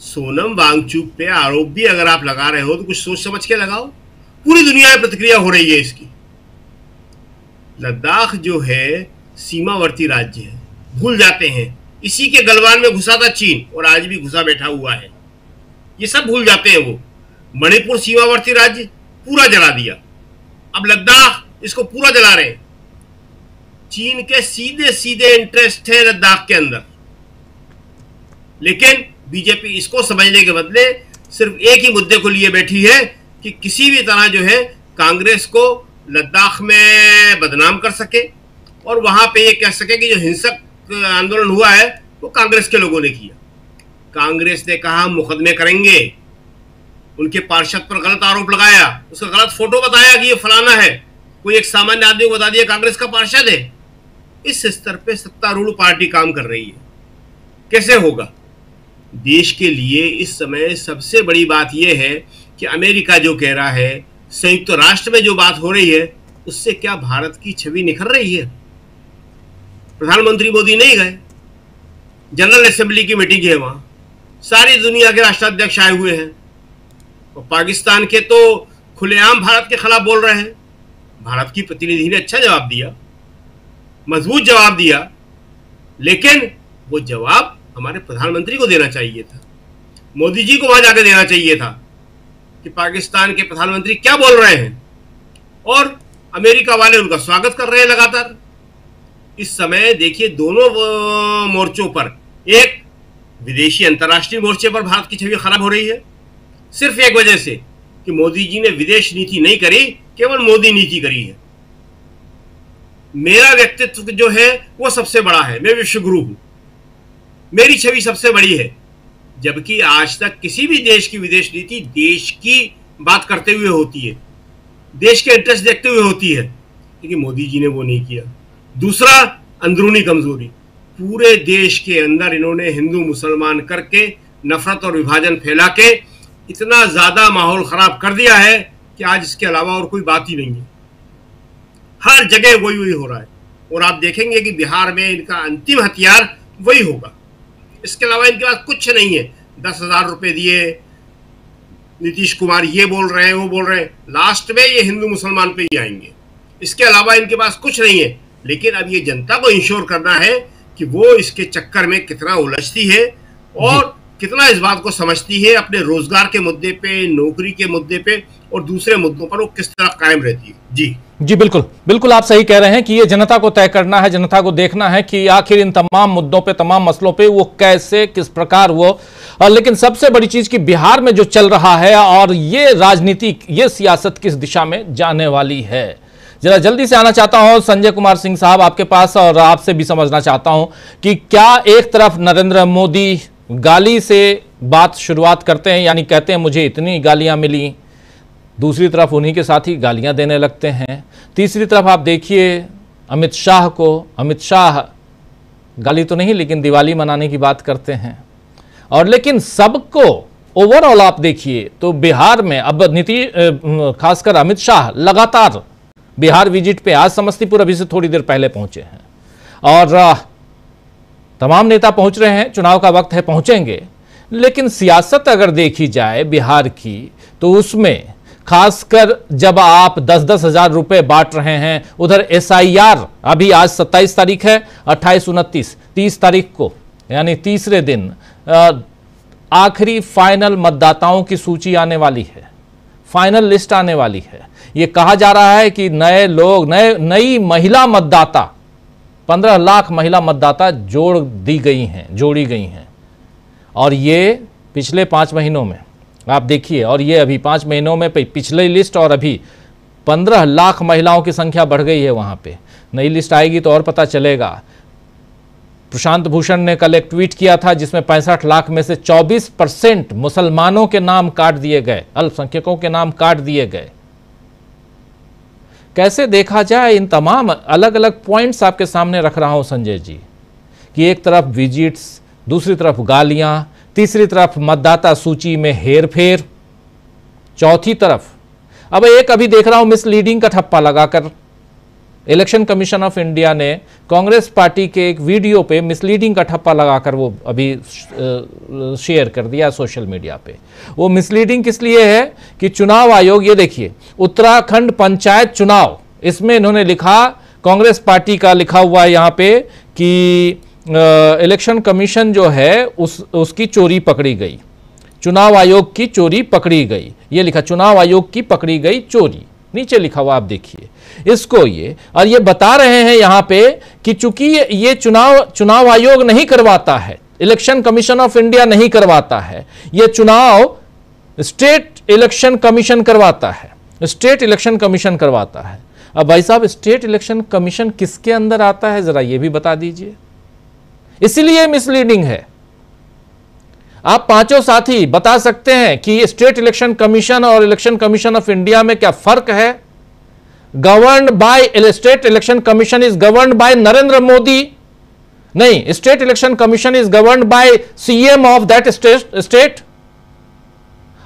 [SPEAKER 5] सोनम वांगचुक पे आरोप भी अगर आप लगा रहे हो तो कुछ सोच समझ के लगाओ। पूरी दुनिया में प्रतिक्रिया हो रही है इसकी। लद्दाख जो है सीमावर्ती राज्य है, भूल जाते हैं। इसी के गलवान में घुसा था चीन और आज भी घुसा बैठा हुआ है, ये सब भूल जाते हैं वो। मणिपुर सीमावर्ती राज्य पूरा जला दिया, अब लद्दाख इसको पूरा जला रहे हैं। चीन के सीधे सीधे इंटरेस्ट है लद्दाख के अंदर, लेकिन बीजेपी इसको समझने के बदले सिर्फ एक ही मुद्दे को लिए बैठी है कि किसी भी तरह जो है कांग्रेस को लद्दाख में बदनाम कर सके और वहां पे ये कह सके कि जो हिंसक आंदोलन हुआ है वो कांग्रेस के लोगों ने किया। कांग्रेस ने कहा हम मुकदमे करेंगे, उनके पार्षद पर गलत आरोप लगाया, उसका गलत फोटो बताया कि ये फलाना है, कोई एक सामान्य आदमी को बता दिया कांग्रेस का पार्षद है। इस स्तर पे सत्तारूढ़ पार्टी काम कर रही है, कैसे होगा? देश के लिए इस समय सबसे बड़ी बात यह है कि अमेरिका जो कह रहा है, संयुक्त राष्ट्र में जो बात हो रही है, उससे क्या भारत की छवि निखर रही है? प्रधानमंत्री मोदी नहीं गए, जनरल असेंबली की मीटिंग है वहां, सारी दुनिया के राष्ट्राध्यक्ष आए हुए हैं और पाकिस्तान के तो खुलेआम भारत के खिलाफ बोल रहे हैं। भारत की प्रतिनिधि ने अच्छा जवाब दिया, मजबूत जवाब दिया, लेकिन वो जवाब हमारे प्रधानमंत्री को देना चाहिए था, मोदी जी को वहां जाकर देना चाहिए था कि पाकिस्तान के प्रधानमंत्री क्या बोल रहे हैं और अमेरिका वाले उनका स्वागत कर रहे हैं लगातार। इस समय देखिए दोनों मोर्चों पर, एक विदेशी अंतर्राष्ट्रीय मोर्चे पर भारत की छवि खराब हो रही है, सिर्फ एक वजह से कि मोदी जी ने विदेश नीति नहीं करी, केवल मोदी नीति करी है। मेरा व्यक्तित्व जो है वो सबसे बड़ा है, मैं विश्वगुरु हूं, मेरी छवि सबसे बड़ी है, जबकि आज तक किसी भी देश की विदेश नीति देश की बात करते हुए होती है, देश के इंटरेस्ट देखते हुए होती है, लेकिन मोदी जी ने वो नहीं किया। दूसरा, अंदरूनी कमजोरी, पूरे देश के अंदर इन्होंने हिंदू मुसलमान करके नफरत और विभाजन फैला के इतना ज्यादा माहौल खराब कर दिया है कि आज इसके अलावा और कोई बात ही नहीं है। हर जगह वही वही हो रहा है, और आप देखेंगे कि बिहार में इनका अंतिम हथियार वही होगा, इसके अलावा इनके पास कुछ नहीं है। 10,000 रुपए दिए, नीतीश कुमार ये बोल रहे हैं वो बोल रहे हैं, लास्ट में ये हिंदू मुसलमान पे ही आएंगे, इसके अलावा इनके पास कुछ नहीं है। लेकिन अब ये जनता को इंश्योर करना है कि वो इसके चक्कर में कितना उलझती है और कितना इस बात को समझती है, अपने रोजगार के मुद्दे पे, नौकरी के मुद्दे पे और दूसरे मुद्दों पर वो किस तरह कायम रहती है। जी
[SPEAKER 1] बिल्कुल बिल्कुल, आप सही कह रहे हैं कि ये जनता को तय करना है, जनता को देखना है कि आखिर इन तमाम मुद्दों पे, तमाम मसलों पे वो कैसे, किस प्रकार वो। लेकिन सबसे बड़ी चीज कि बिहार में जो चल रहा है और ये राजनीति, ये सियासत किस दिशा में जाने वाली है। जरा जल्दी से आना चाहता हूं संजय कुमार सिंह साहब आपके पास, और आपसे भी समझना चाहता हूं कि क्या एक तरफ नरेंद्र मोदी गाली से बात शुरुआत करते हैं, यानी कहते हैं मुझे इतनी गालियां मिली, दूसरी तरफ उन्हीं के साथ ही गालियां देने लगते हैं। तीसरी तरफ आप देखिए अमित शाह को, अमित शाह गाली तो नहीं लेकिन दिवाली मनाने की बात करते हैं। और लेकिन सबको ओवरऑल आप देखिए तो बिहार में अब खासकर अमित शाह लगातार बिहार विजिट पे, आज समस्तीपुर अभी से थोड़ी देर पहले पहुंचे हैं और तमाम नेता पहुंच रहे हैं, चुनाव का वक्त है, पहुंचेंगे। लेकिन सियासत अगर देखी जाए बिहार की तो उसमें खासकर जब आप 10-10 हजार रुपए बांट रहे हैं, उधर SIR अभी आज 27 तारीख है, 28, 29, 30 तारीख को यानी तीसरे दिन आखिरी फाइनल मतदाताओं की सूची आने वाली है, फाइनल लिस्ट आने वाली है। ये कहा जा रहा है कि नए लोग, नई महिला मतदाता, 15 लाख महिला मतदाता जोड़ी गई हैं और ये पिछले 5 महीनों में आप देखिए, और ये अभी 5 महीनों में पिछले लिस्ट और अभी 15 लाख महिलाओं की संख्या बढ़ गई है। वहां पे नई लिस्ट आएगी तो और पता चलेगा। प्रशांत भूषण ने कल एक ट्वीट किया था जिसमें 65 लाख में से 24% मुसलमानों के नाम काट दिए गए, अल्पसंख्यकों के नाम काट दिए गए। कैसे देखा जाए, इन तमाम अलग अलग पॉइंट्स आपके सामने रख रहा हूं संजय जी, कि एक तरफ विजिट्स, दूसरी तरफ गालियां, तीसरी तरफ मतदाता सूची में हेरफेर, चौथी तरफ अब एक अभी देख रहा हूं मिसलीडिंग का ठप्पा लगाकर इलेक्शन कमीशन ऑफ इंडिया ने कांग्रेस पार्टी के एक वीडियो पे मिसलीडिंग का ठप्पा लगाकर वो अभी शेयर कर दिया सोशल मीडिया पे। वो मिसलीडिंग किस लिए है कि चुनाव आयोग, ये देखिए उत्तराखंड पंचायत चुनाव, इसमें इन्होंने लिखा, कांग्रेस पार्टी का लिखा हुआ है यहाँ पे कि इलेक्शन कमीशन जो है उसकी चोरी पकड़ी गई, चुनाव आयोग की चोरी पकड़ी गई, ये लिखा चुनाव आयोग की पकड़ी गई चोरी, नीचे लिखा हुआ आप देखिए इसको ये। और ये बता रहे हैं यहां पे कि चूंकि ये चुनाव आयोग नहीं करवाता है, इलेक्शन कमीशन ऑफ इंडिया नहीं करवाता है, ये चुनाव स्टेट इलेक्शन कमीशन करवाता है, स्टेट इलेक्शन कमीशन करवाता है। अब भाई साहब स्टेट इलेक्शन कमीशन किसके अंदर आता है जरा ये भी बता दीजिए, इसलिए मिसलीडिंग है। आप पांचों साथी बता सकते हैं कि स्टेट इलेक्शन कमीशन और इलेक्शन कमीशन ऑफ इंडिया में क्या फर्क है? Governed by, state election commission is governed by Narendra Modi, नहीं, state election commission is governed by CM of that state,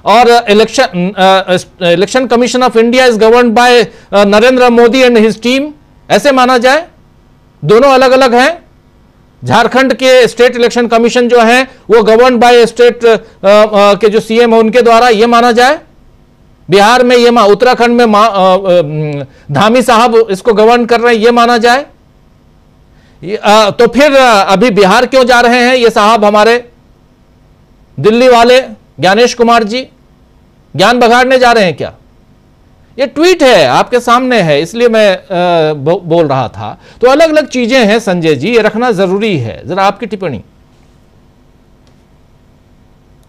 [SPEAKER 1] और election commission of India is governed by Narendra Modi and his team. ऐसे माना जाए, दोनों अलग अलग हैं। झारखंड के स्टेट इलेक्शन कमीशन जो है वो गवर्न बाय स्टेट के जो CM है उनके द्वारा, ये माना जाए। बिहार में ये, उत्तराखंड में धामी साहब इसको गवर्न कर रहे हैं, ये माना जाए। तो फिर अभी बिहार क्यों जा रहे हैं ये साहब हमारे दिल्ली वाले ज्ञानेश कुमार जी? ज्ञान बघाड़ने जा रहे हैं क्या? ये ट्वीट है, आपके सामने है, इसलिए मैं बोल रहा था। तो अलग अलग चीजें हैं संजय जी, ये रखना जरूरी है। जरा आपकी टिप्पणी।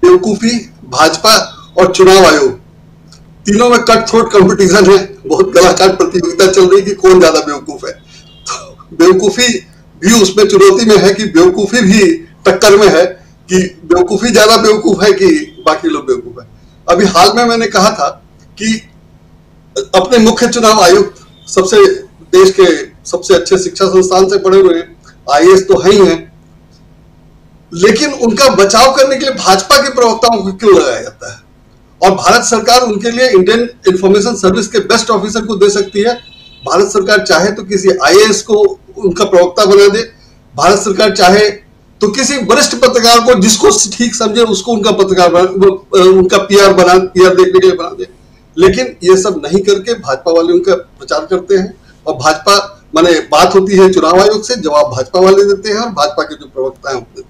[SPEAKER 6] बेवकूफी, भाजपा और चुनाव आयोग, तीनों में कट थ्रोट कंपटीशन है। बहुत कलाकार प्रतियोगिता चल रही कि कौन ज्यादा बेवकूफ है। तो बेवकूफी भी उसमें चुनौती में है कि बेवकूफी भी टक्कर में है कि बेवकूफी ज्यादा बेवकूफ है कि बाकी लोग बेवकूफ है। अभी हाल में मैंने कहा था कि अपने मुख्य चुनाव आयुक्त सबसे देश के सबसे अच्छे शिक्षा संस्थान से पढ़े हुए IAS तो है ही हैं, लेकिन उनका बचाव करने के लिए भाजपा के प्रवक्ताओं को क्यों लगाया जाता है? और भारत सरकार उनके लिए इंडियन इंफॉर्मेशन सर्विस के बेस्ट ऑफिसर को दे सकती है। भारत सरकार चाहे तो किसी IAS को उनका प्रवक्ता बना दे, भारत सरकार चाहे तो किसी वरिष्ठ पत्रकार को जिसको ठीक समझे उसको उनका पत्रकार उनका PR देखने के लिए बना दे। लेकिन ये सब नहीं करके भाजपा वाले उनका प्रचार करते हैं, और भाजपा माने बात होती है चुनाव आयोग से, जवाब भाजपा वाले देते हैं और भाजपा के जो प्रवक्ता हैं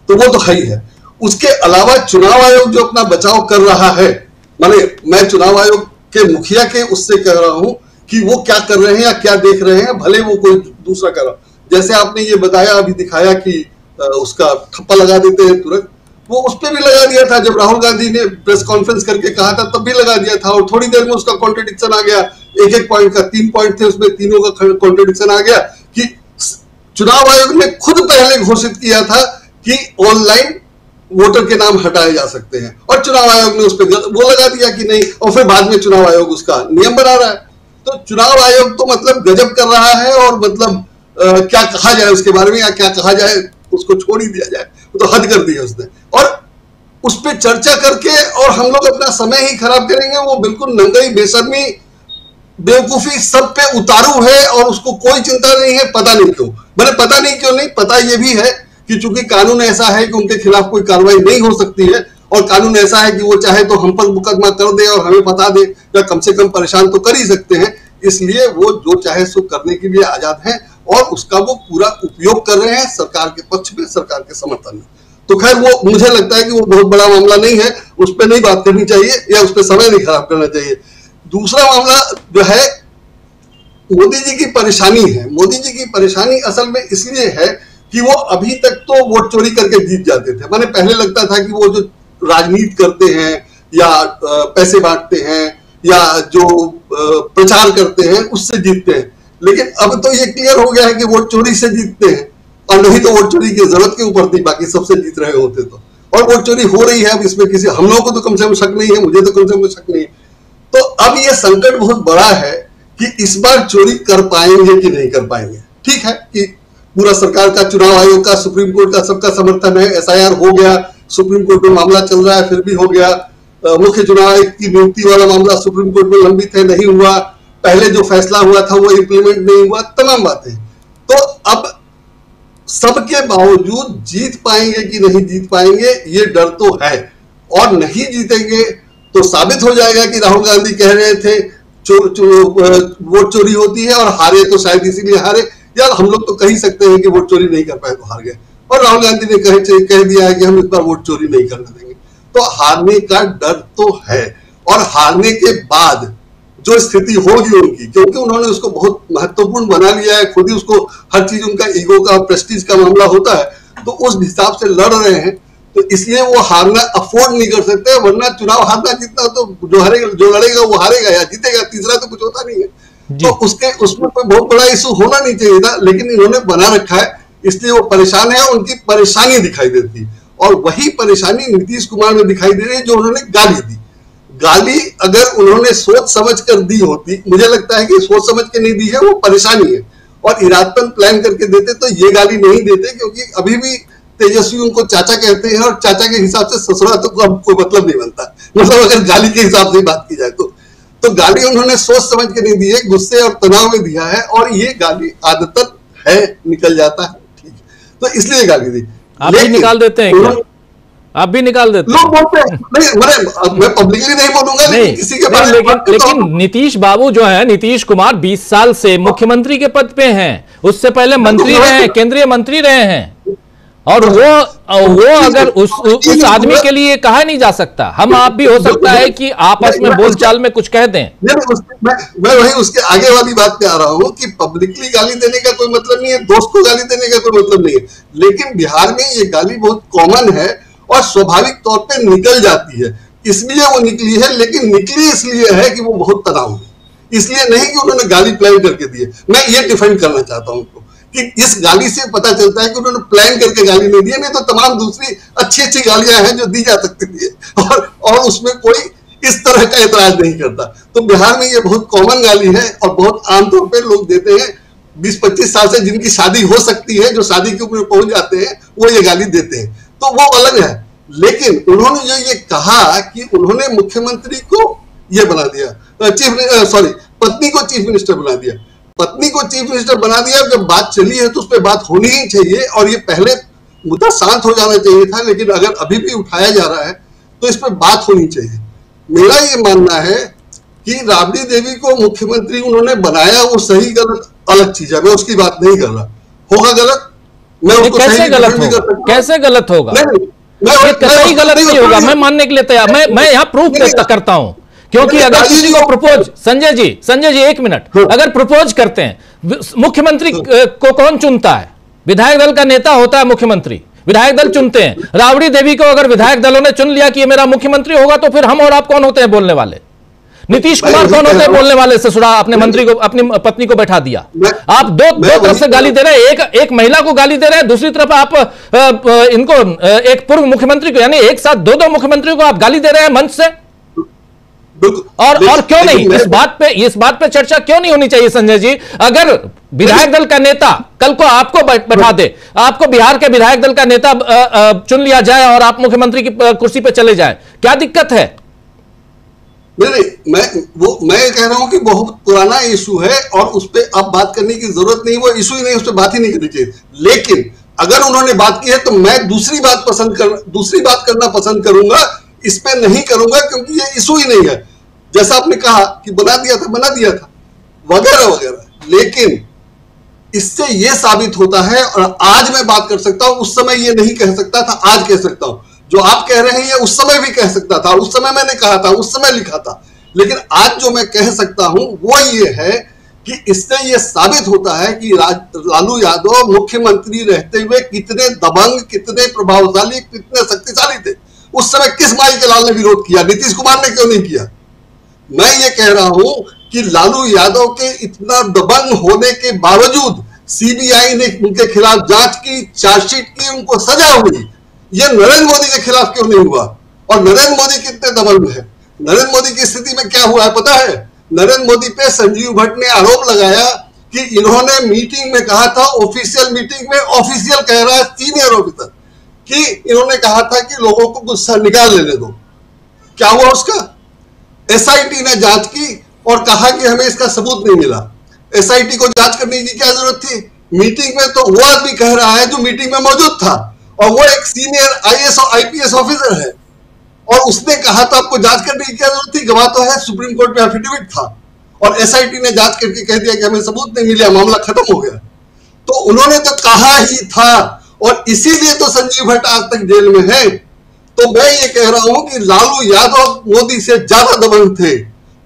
[SPEAKER 6] तो वो तो है ही है। उसके अलावा चुनाव आयोग जो अपना बचाव कर रहा है, माने मैं चुनाव आयोग के मुखिया के उससे कह रहा हूं कि वो क्या कर रहे हैं या क्या देख रहे हैं, भले वो कोई दूसरा कर रहा। जैसे आपने ये बताया, अभी दिखाया कि उसका ठप्पा लगा देते हैं तुरंत, वो उस पर भी लगा दिया था। जब राहुल गांधी ने प्रेस कॉन्फ्रेंस करके कहा था तब भी लगा दिया था, और थोड़ी देर में उसका कॉन्ट्रडिक्शन आ गया। एक पॉइंट का 3 पॉइंट थे, उसमें तीनों का कॉन्ट्रडिक्शन आ गया कि चुनाव आयोग ने खुद पहले घोषित किया था कि ऑनलाइन वोटर के नाम हटाए जा सकते हैं, और चुनाव आयोग ने उस पर वो लगा दिया कि नहीं, और फिर बाद में चुनाव आयोग उसका नियम बना रहा है। तो चुनाव आयोग तो मतलब गजब कर रहा है, और मतलब क्या कहा जाए उसके बारे में, या क्या कहा जाए, उसको छोड़ ही दिया जाए, वो तो हद कर दी है उसने। और उस पर चर्चा करके और हम लोग अपना समय ही खराब करेंगे। वो बिल्कुल नंगई बेशर्मी बेवकूफी सब पे उतारू है, और उसको कोई चिंता नहीं है। पता नहीं क्यों, मैंने पता नहीं क्यों नहीं, पता ये भी है कि चूंकि कानून ऐसा है कि उनके खिलाफ कोई कार्रवाई नहीं हो सकती है, और कानून ऐसा है कि वो चाहे तो हम पर मुकदमा कर दे और हमें बता दे, या कम से कम परेशान तो कर ही सकते हैं। इसलिए वो जो चाहे सो करने के लिए आजाद हैं, और उसका वो पूरा उपयोग कर रहे हैं सरकार के पक्ष में, सरकार के समर्थन में। तो खैर वो मुझे लगता है कि वो बहुत बड़ा मामला नहीं है, उस पर नहीं बात करनी चाहिए, या उस पर समय नहीं खराब करना चाहिए। दूसरा मामला जो है मोदी जी की परेशानी है। मोदी जी की परेशानी असल में इसलिए है कि वो अभी तक तो वोट चोरी करके जीत जाते थे। मैंने पहले लगता था कि वो जो राजनीति करते हैं या पैसे बांटते हैं या जो प्रचार करते हैं उससे जीतते हैं, लेकिन अब तो ये क्लियर हो गया है कि वोट चोरी से जीतते हैं, और नहीं तो वोट चोरी की जरूरत के ऊपर थी, बाकी सबसे जीत रहे होते तो। और वोट चोरी हो रही है, अब इसमें किसी हम लोगों को तो कम से कम शक नहीं है, मुझे तो कम से कम शक नहीं है। तो अब ये संकट बहुत बड़ा है कि इस बार चोरी कर पाएंगे कि नहीं कर पाएंगे। ठीक है कि पूरा सरकार का, चुनाव आयोग का, सुप्रीम कोर्ट का सबका समर्थन है, SIR हो गया, सुप्रीम कोर्ट में मामला चल रहा है, फिर भी हो गया। मुख्य चुनाव आयुक्त की नियुक्ति वाला मामला सुप्रीम कोर्ट में लंबित है, नहीं हुआ। पहले जो फैसला हुआ था वो इंप्लीमेंट नहीं हुआ, तमाम बातें। तो अब सबके बावजूद जीत पाएंगे कि नहीं जीत पाएंगे ये डर तो है, और नहीं जीतेंगे तो साबित हो जाएगा कि राहुल गांधी कह रहे थे वोट चोरी होती है, और हारे तो शायद इसीलिए हारे। यार हम लोग तो कह ही सकते हैं कि वोट चोरी नहीं कर पाए तो हार गए, और राहुल गांधी ने कह दिया है कि हम इस बार वोट चोरी नहीं करने देंगे। तो हारने का डर तो है, और हारने के बाद जो स्थिति होगी उनकी, क्योंकि उन्होंने उसको बहुत महत्वपूर्ण बना लिया है, खुद ही उसको हर चीज उनका ईगो का, प्रेस्टीज का मामला होता है, तो उस हिसाब से लड़ रहे हैं। तो इसलिए वो हारना अफोर्ड नहीं कर सकते, वरना चुनाव हारना जीतना तो जो हारेगा, जो लड़ेगा वो हारेगा या जीतेगा, तीसरा तो कुछ होता नहीं है। तो उसमें कोई बहुत बड़ा इशू होना नहीं चाहिए था, लेकिन इन्होंने बना रखा है, इसलिए वो परेशान है, उनकी परेशानी दिखाई देती है। और वही परेशानी नीतीश कुमार में दिखाई दे रही है, जो उन्होंने गाली दी। गाली अगर उन्होंने सोच समझ कर दी होती, मुझे लगता है कि सोच समझ के नहीं दी है, वो परेशानी है, और इरादतन प्लान करके देते तो ये गाली नहीं देते, क्योंकि अभी भी तेजस्वी उनको चाचा कहते हैं, और चाचा के हिसाब से ससुरा तो अब कोई मतलब नहीं बनता, मतलब अगर गाली के हिसाब से बात की जाए तो गाली उन्होंने सोच समझ के नहीं दी है, गुस्से और तनाव में दिया है, और ये गाली आदतन है, निकल जाता है, ठीक है, तो इसलिए गाली दी।
[SPEAKER 1] आप भी निकाल देते हैं क्या? आप भी निकाल देते हैं?
[SPEAKER 6] लोग बोलते हैं, नहीं मैं पब्लिकली नहीं बोलूंगा,
[SPEAKER 1] नहीं,
[SPEAKER 6] किसी के बारे में
[SPEAKER 1] लेकिन नीतीश बाबू जो है, नीतीश कुमार 20 साल से मुख्यमंत्री के पद पे हैं, उससे पहले मंत्री रहे हैं, केंद्रीय मंत्री रहे हैं, और वो अगर उस आदमी के लिए कहा नहीं जा सकता। हम आप भी हो सकता है कि आपस में बोलचाल में कुछ कह दें।
[SPEAKER 6] मैं वही उसके आगे वाली बात पे आ रहा हूँ कि पब्लिकली गाली देने का कोई मतलब नहीं है, दोस्त को गाली देने का कोई मतलब नहीं है, लेकिन बिहार में ये गाली बहुत कॉमन है और स्वाभाविक तौर पे निकल जाती है, इसलिए वो निकली है। लेकिन निकली इसलिए है कि वो बहुत तनाव है, इसलिए नहीं कि उन्होंने गाली प्लान करके दी है। मैं ये डिफेंड करना चाहता हूँ कि इस गाली से पता चलता है कि उन्होंने प्लान करके गाली नहीं दी है, नहीं तो तमाम दूसरी अच्छी अच्छी गालियां हैं जो दी जा सकती थी और उसमें कोई इस तरह का एतराज नहीं करता। तो बिहार में ये बहुत कॉमन गाली है और बहुत आमतौर पे लोग देते हैं। 20-25 साल से जिनकी शादी हो सकती है, जो शादी के ऊपर पहुंच जाते हैं, वो ये गाली देते हैं, तो वो अलग है। लेकिन उन्होंने जो ये कहा कि उन्होंने मुख्यमंत्री को ये बना दिया, पत्नी को चीफ मिनिस्टर बना दिया, पत्नी को चीफ मिनिस्टर बना दिया। जब बात चली है तो उस पर बात होनी ही चाहिए और ये पहले मुद्दा शांत हो जाना चाहिए था, लेकिन अगर अभी भी उठाया जा रहा है तो इस पर बात होनी चाहिए। मेरा ये मानना है कि राबड़ी देवी को मुख्यमंत्री उन्होंने बनाया, वो सही गलत अलग चीज है, मैं उसकी बात नहीं कर रहा। होगा गलत, मैं उसको
[SPEAKER 1] कैसे गलत होगा? कैसे गलत होगा? कतई गलत नहीं होगा, मैं मानने के लिए तैयार। मैं यहाँ प्रूफ करता हूं, क्योंकि अगर किसी को प्रपोज, संजय जी 1 मिनट, अगर प्रपोज करते हैं, मुख्यमंत्री को कौन चुनता है? विधायक दल का नेता होता है मुख्यमंत्री, विधायक दल चुनते हैं। राबड़ी देवी को अगर विधायक दलों ने चुन लिया कि ये मेरा मुख्यमंत्री होगा, तो फिर हम और आप कौन होते हैं बोलने वाले? नीतीश कुमार कौन होते हैं बोलने वाले? ससुरा अपने मंत्री को, अपनी पत्नी को बैठा दिया। आप दो तरफ से गाली दे रहे हैं, एक महिला को गाली दे रहे हैं, दूसरी तरफ आप इनको एक पूर्व मुख्यमंत्री को, यानी एक साथ दो मुख्यमंत्रियों को आप गाली दे रहे हैं मंच से। और क्यों नहीं, इस बात पे चर्चा क्यों नहीं होनी चाहिए संजय जी? अगर विधायक दल का नेता कल को आपको बैठा दे, आपको बिहार के विधायक दल का नेता चुन लिया जाए और आप मुख्यमंत्री की कुर्सी पे चले जाए, क्या दिक्कत है?
[SPEAKER 6] नहीं, मैं कह रहा हूं कि बहुत पुराना इशू है और उस पर अब बात करने की जरूरत नहीं, वो इशू ही नहीं, उस पर बात ही नहीं करनी चाहिए। लेकिन अगर उन्होंने बात की है तो मैं दूसरी बात करना पसंद करूंगा, इस पे नहीं करूंगा, क्योंकि ये इशू ही नहीं है। जैसा आपने कहा कि बना दिया था वगैरह वगैरह, लेकिन इससे यह साबित होता है, और आज मैं बात कर सकता हूं, उस समय ये नहीं कह सकता था, आज कह सकता हूं। जो आप कह रहे हैं ये उस समय भी कह सकता था, उस समय मैंने कहा था, उस समय लिखा था, लेकिन आज जो मैं कह सकता हूं वो ये है कि इससे ये साबित होता है कि लालू यादव मुख्यमंत्री रहते हुए कितने दबंग, कितने प्रभावशाली, कितने शक्तिशाली थे। उस समय किस माई के लाल ने विरोध किया? नीतीश कुमार ने क्यों नहीं किया? मैं ये कह रहा हूं कि लालू यादव के इतना दबंग होने के बावजूद सीबीआई ने उनके खिलाफ जांच की, चार्जशीट की, उनको सजा हुई। ये नरेंद्र मोदी के खिलाफ क्यों नहीं हुआ? और नरेंद्र मोदी कितने दबंग है? नरेंद्र मोदी की स्थिति में क्या हुआ है पता है? नरेंद्र मोदी पे संजीव भट्ट ने आरोप लगाया कि इन्होंने मीटिंग में कहा था, ऑफिशियल मीटिंग में, ऑफिशियल कह रहा है सीनियर ऑफिसर, कि इन्होंने कहा था कि लोगों को गुस्सा निकाल लेने दो। क्या हुआ उसका? एसआईटी ने जांच की और कहा कि हमें इसका सबूत नहीं मिला। एसआईटी को जांच करने की क्या जरूरत थी? मीटिंग में तो वो आदमी कह रहा है जो मीटिंग में मौजूद था, और वो एक सीनियर आईएएस और आईपीएस ऑफिसर है, और उसने कहा तो आपको जांच करने की क्या जरूरत थी? गवाह तो है, सुप्रीम कोर्ट में एफिडेविट था, और एसआईटी ने जांच करके कह दिया कि हमें सबूत नहीं मिला, मामला खत्म हो गया। तो उन्होंने तो कहा ही था, और इसीलिए तो संजीव भट्ट आज तक जेल में है। तो मैं ये कह रहा हूं कि लालू यादव मोदी से ज्यादा दबंग थे,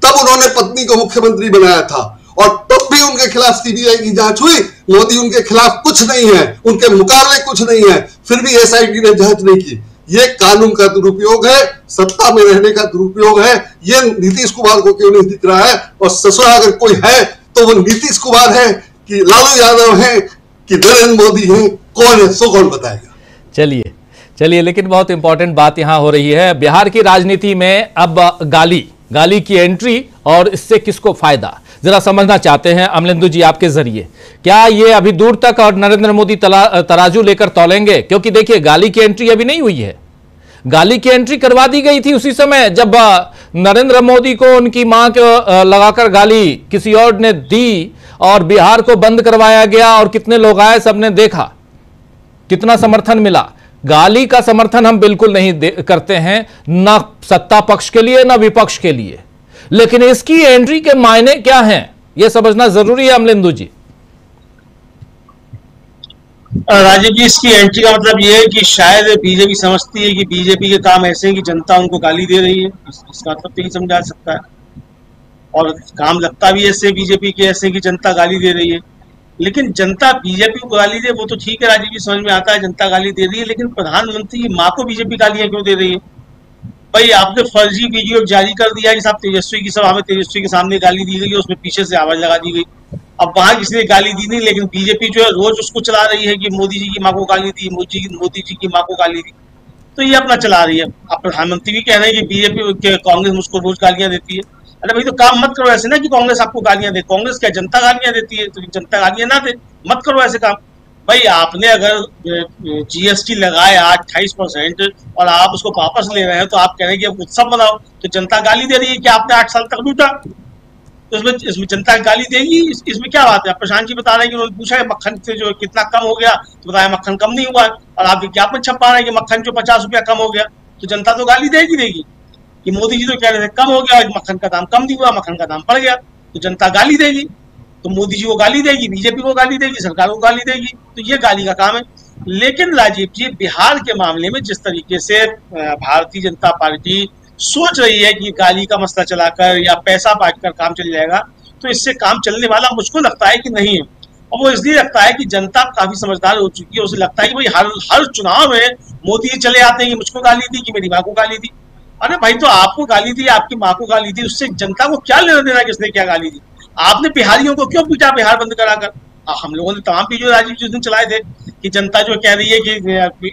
[SPEAKER 6] तब उन्होंने पत्नी को मुख्यमंत्री बनाया था, और तब भी उनके खिलाफ सीबीआई की जांच हुई। मोदी उनके खिलाफ कुछ नहीं है, उनके मुकाबले कुछ नहीं है, फिर भी एसआईटी ने जांच नहीं की। ये कानून का दुरुपयोग है, सत्ता में रहने का दुरुपयोग है। ये नीतीश कुमार को क्यों नहीं दिख रहा है? और ससुरा अगर कोई है तो वो नीतीश कुमार है कि लालू यादव है कि नरेंद्र मोदी है? कौन है, सो कौन बताएगा?
[SPEAKER 1] चलिए, लेकिन बहुत इंपॉर्टेंट बात यहां हो रही है। बिहार की राजनीति में अब गाली की एंट्री, और इससे किसको फायदा, जरा समझना चाहते हैं अमलेंदु जी आपके जरिए। क्या ये अभी दूर तक और नरेंद्र मोदी तराजू लेकर तौलेंगे? क्योंकि देखिए, गाली की एंट्री अभी नहीं हुई है, गाली की एंट्री करवा दी गई थी उसी समय जब नरेंद्र मोदी को उनकी मां को लगाकर गाली किसी और ने दी, और बिहार को बंद करवाया गया, और कितने लोग आए, सबने देखा कितना समर्थन मिला। गाली का समर्थन हम बिल्कुल नहीं करते हैं, ना सत्ता पक्ष के लिए ना विपक्ष के लिए, लेकिन इसकी एंट्री के मायने क्या हैं यह समझना जरूरी है अमलेंदु जी।
[SPEAKER 7] राजीव जी, इसकी एंट्री का मतलब ये है कि शायद बीजेपी समझती है कि बीजेपी के काम ऐसे हैं कि जनता उनको गाली दे रही है, इसका मतलब तो यही समझा सकता है। और काम लगता भी ऐसे बीजेपी के ऐसे कि जनता गाली दे रही है, लेकिन जनता बीजेपी को गाली दे वो तो ठीक है राजीव जी, समझ में आता है जनता गाली दे रही है, लेकिन प्रधानमंत्री की माँ को बीजेपी गालियां क्यों दे रही है? भाई आपने फर्जी वीडियो जारी कर दिया कि साहब तेजस्वी की सभा में तेजस्वी के सामने गाली दी गई, उसमें पीछे से आवाज लगा दी गई। अब वहां किसी ने गाली दी नहीं, लेकिन बीजेपी जो है रोज उसको चला रही है कि मोदी जी की माँ को गाली दी, मोदी जी की माँ को गाली दी, तो ये अपना चला रही है। अब प्रधानमंत्री भी कह रहे हैं कि बीजेपी कांग्रेस मुझको रोज गालियां देती है। अरे भाई तो काम मत करो ऐसे ना कि कांग्रेस आपको गालियां दे, कांग्रेस क्या जनता गालियां देती है, तो जनता गालियां ना दे, मत करो ऐसे काम। भाई आपने अगर जीएसटी लगाया 28% और आप उसको वापस ले रहे हैं, तो आप कह रहे हैं कि अब उत्सव मनाओ, तो जनता गाली दे रही है कि आपने 8 साल तक लूटा, तो इसमें जनता गाली देगी, इसमें क्या बात है? प्रशांत जी बता रहे हैं कि उन्होंने पूछा है मक्खन से जो कितना कम हो गया, तो बताया मक्खन कम नहीं हुआ है, और आप विज्ञापन छपा रहे हैं कि मक्खन जो 50 रुपया कम हो गया, तो जनता तो गाली देगी कि मोदी जी तो कह रहे थे कम हो गया, मक्खन का दाम कम नहीं हुआ, मक्खन का दाम बढ़ गया, तो जनता गाली देगी। तो मोदी जी को गाली देगी, बीजेपी को गाली देगी, सरकार को गाली देगी, तो ये गाली का काम है। लेकिन राजीव जी, बिहार के मामले में जिस तरीके से भारतीय जनता पार्टी सोच रही है कि गाली का मसला चलाकर या पैसा बांटकर काम चल जाएगा, तो इससे काम चलने वाला मुझको लगता है कि नहीं है। और वो इसलिए लगता है कि जनता काफी समझदार हो चुकी है, उसे लगता है कि भाई हर चुनाव में मोदी जी चले आते हैं कि मुझको गाली दी, कि मेरी माँ को गाली दी। अरे भाई, तो आपको गाली दी, आपकी माँ को गाली दी, उससे जनता को क्या लेना देना किसने क्या गाली दी? आपने बिहारियों को क्यों पीटा बिहार बंद कराकर? हम लोगों ने तमाम वीडियो राजीव जी दिन चलाए थे कि जनता जो कह रही है कि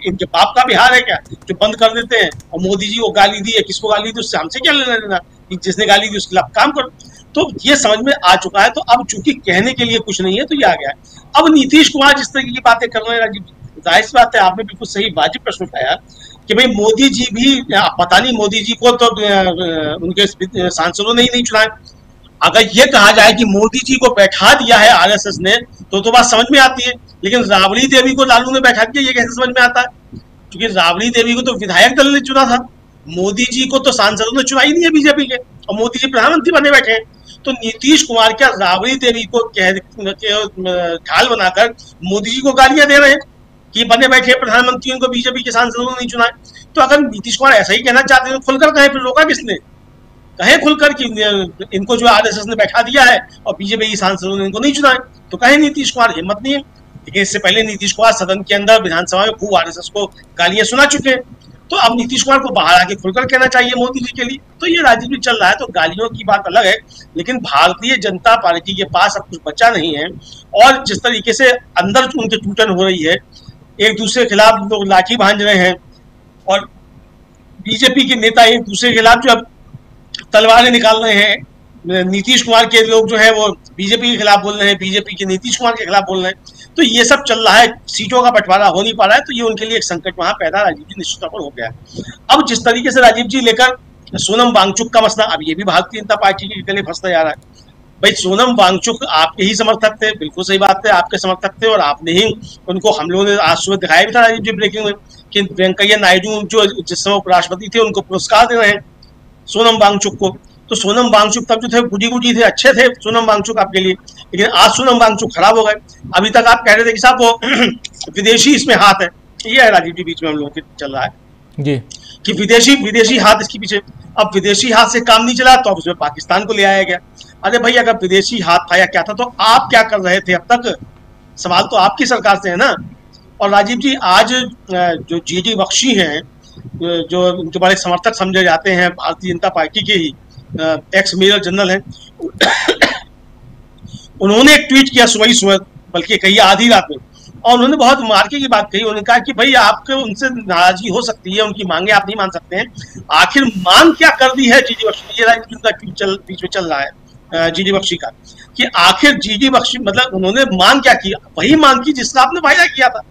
[SPEAKER 7] इनके बाप का बिहार है क्या जो बंद कर देते हैं, और मोदी जी को गाली दी है, किसको गाली दी, उससे हमसे क्या लेना देना, कि जिसने गाली दी उसके खिलाफ काम करो। तो ये समझ में आ चुका है। तो अब चूंकि कहने के लिए कुछ नहीं है, तो ये आ गया है। अब नीतीश कुमार जिस तरह की बातें कर रहे हैं राजीव जी, जाहिर सी बात है, आपने बिल्कुल सही वाजिब प्रश्न उठाया कि भाई मोदी जी भी, पता नहीं मोदी जी को तो उनके सांसदों ने ही नहीं चुना। अगर ये कहा जाए कि मोदी जी को बैठा दिया है आरएसएस ने, तो बात समझ में आती है, लेकिन राबड़ी देवी को लालू ने बैठा दिया, ये कैसे समझ में आता है? क्योंकि राबड़ी देवी को तो विधायक दल ने चुना था, मोदी जी को तो सांसदों ने चुना ही नहीं है बीजेपी के, और मोदी जी प्रधानमंत्री बने बैठे हैं। तो नीतीश कुमार क्या राबड़ी देवी को ढाल बनाकर मोदी जी को गालियां दे रहे हैं कि बने बैठे प्रधानमंत्रियों को बीजेपी के सांसदों ने नहीं चुना है? तो अगर नीतीश कुमार ऐसा ही कहना चाहते हैं, खुलकर कहें, फिर रोका किसने? कहे खुलकर कि इनको जो आरएसएस ने बैठा दिया है और बीजेपी की सांसदों ने इनको नहीं चुना है, तो कहे नीतीश कुमार, हिम्मत नहीं है। लेकिन इससे पहले नीतीश कुमार सदन के अंदर विधानसभा में खूब आरएसएस को गालियां सुना चुके हैं, तो अब नीतीश कुमार को बाहर आके खुलकर कहना चाहिए मोदी जी के लिए। तो ये राजनीति चल रहा है, तो गालियों की बात अलग है, लेकिन भारतीय जनता पार्टी के पास अब कुछ बचा नहीं है। और जिस तरीके से अंदर उनकी टूटन हो रही है, एक दूसरे के खिलाफ लोग लाठी भांज रहे हैं, और बीजेपी के नेता एक दूसरे के खिलाफ जो तलवारें निकाल रहे हैं। नीतीश कुमार के लोग जो है वो बीजेपी के खिलाफ बोल रहे हैं, बीजेपी के नीतीश कुमार के खिलाफ बोल रहे हैं। तो ये सब चल रहा है, सीटों का बंटवारा हो नहीं पा रहा है, तो ये उनके लिए एक संकट वहां पैदा राजीव जी निश्चित तौर पर हो गया है। अब जिस तरीके से राजीव जी लेकर सोनम वांगचुक का मसला, अब ये भी भारतीय जनता पार्टी के गले फंसता जा रहा है। भाई सोनम वांगचुक आपके ही समर्थक थे, बिल्कुल सही बात है, आपके समर्थक थे, और आपने ही उनको, हम लोगों ने आज सुबह दिखाया भी था राजीव जी ब्रेकिंग में, कि वेंकैया नायडू जो जिस समय उपराष्ट्रपति थे उनको पुरस्कार दे रहे हैं सोनम वांगचुक को। तो सोनम वांगचुक तब जो थे गुडी थे, अच्छे थे सोनम वांगचुक आपके लिए, लेकिन आज सोनम वांगचुक खराब हो गए। अभी तक आप कह रहे थे कि साहब वो विदेशी इसमें हाथ है, ये है राजीव जी बीच में हम लोगों के चल रहा है
[SPEAKER 1] जी, कि
[SPEAKER 7] विदेशी हाथ इसके पीछे। अब विदेशी हाथ से काम नहीं चला, तो अब उसमें पाकिस्तान को ले आया गया। अरे भाई, अगर विदेशी हाथ था या क्या था, तो आप क्या कर रहे थे अब तक? सवाल तो आपकी सरकार से है ना। और राजीव जी, आज जो जीडी बख्शी हैं, जो उनके बड़े समर्थक समझे जाते हैं, भारतीय जनता पार्टी के ही एक्स मेजर जनरल हैं, उन्होंने एक ट्वीट किया सुबह, बल्कि कही आधी रात में, और उन्होंने बहुत मार्के की बात कही। उन्होंने कहा कि भाई आपको उनसे नाराजगी हो सकती है, उनकी मांगे आप नहीं मान सकते हैं, आखिर मांग क्या कर दी है जीडी बख्शी? ये उनका ट्वीट बीच में चल रहा है जीडी बख्शी का, कि आखिर जीडी बख्शी मतलब उन्होंने मांग क्या की? वही मांग की जिसका आपने वायदा किया था।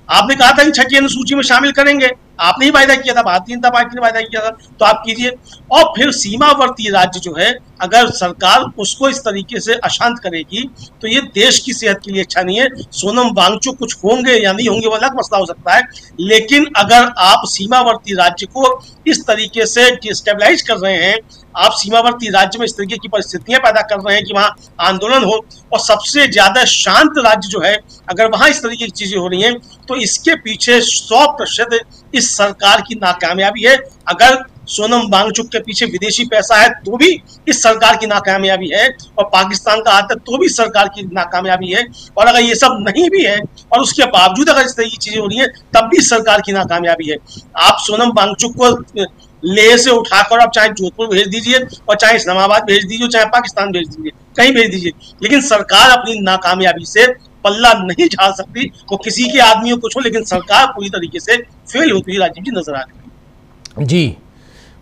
[SPEAKER 7] आपने कहा था कि छठी अनुसूची में शामिल करेंगे आपने ही वायदा किया था, भारतीय जनता पार्टी ने वायदा किया था, तो आप कीजिए। और फिर सीमावर्ती राज्य जो है, अगर सरकार उसको इस तरीके से अशांत करेगी तो ये देश की सेहत के लिए अच्छा नहीं है। सोनम वांगचुक कुछ होंगे या नहीं होंगे वो अलग मसला हो सकता है, लेकिन अगर आप सीमावर्ती राज्य को इस तरीके से डिस्टेबलाइज कर रहे हैं, आप सीमावर्ती राज्य में इस तरीके की परिस्थितियां पैदा कर रहे हैं कि वहां आंदोलन हो, और सबसे ज्यादा शांत राज्य जो है अगर वहां इस तरीके की चीजें हो रही हैं, तो इसके पीछे 100% इस सरकार की नाकामयाबी है। अगर सोनम वांगचुक के पीछे विदेशी पैसा है तो भी इस सरकार की नाकामयाबी है, और पाकिस्तान का हाथ है तो भी सरकार की नाकामयाबी है, और अगर ये सब नहीं भी है और उसके बावजूद अगर इस तरह की चीजें हो रही हैं तब भी सरकार की नाकामयाबी है। आप सोनम वांगचुक को लेह से उठाकर आप चाहे जोधपुर भेज दीजिए, और चाहे इस्लामाबाद भेज दीजिए, चाहे पाकिस्तान भेज दीजिए, कहीं भेज दीजिए, लेकिन सरकार अपनी नाकामयाबी से पल्ला नहीं झाड़ सकती। वो किसी के आदमियों कुछ हो, लेकिन सरकार पूरी तरीके से फेल होती हुई राजीव जी नजर आ रही है।
[SPEAKER 1] जी,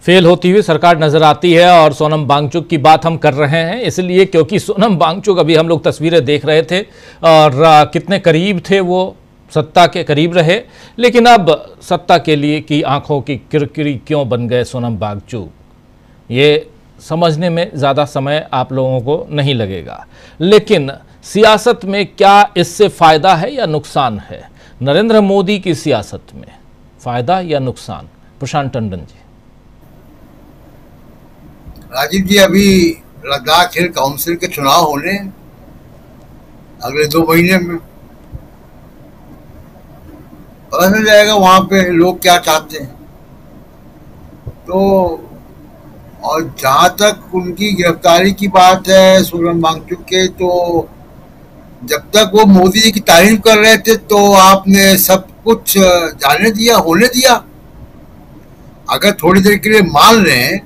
[SPEAKER 1] फेल होती हुई सरकार नजर आती है। और सोनम वांगचुक की बात हम कर रहे हैं इसलिए क्योंकि सोनम वांगचुक, अभी हम लोग तस्वीरें देख रहे थे और कितने करीब थे वो, सत्ता के करीब रहे, लेकिन अब सत्ता के लिए की आंखों की किरकिरी क्यों बन गए सोनम वांगचुक, ये समझने में ज़्यादा समय आप लोगों को नहीं लगेगा। लेकिन सियासत में क्या इससे फ़ायदा है या नुकसान है? नरेंद्र मोदी की सियासत में फ़ायदा या नुकसान? प्रशांत टंडन जी।
[SPEAKER 3] राजीव जी, अभी लद्दाख हिल काउंसिल के चुनाव होने अगले 2 महीने में, पता चल जाएगा वहां पे लोग क्या चाहते हैं। तो और जहां तक उनकी गिरफ्तारी की बात है सोनम वांगचुक के, तो जब तक वो मोदी जी की तारीफ कर रहे थे तो आपने सब कुछ जाने दिया, होने दिया। अगर थोड़ी देर के लिए मान लें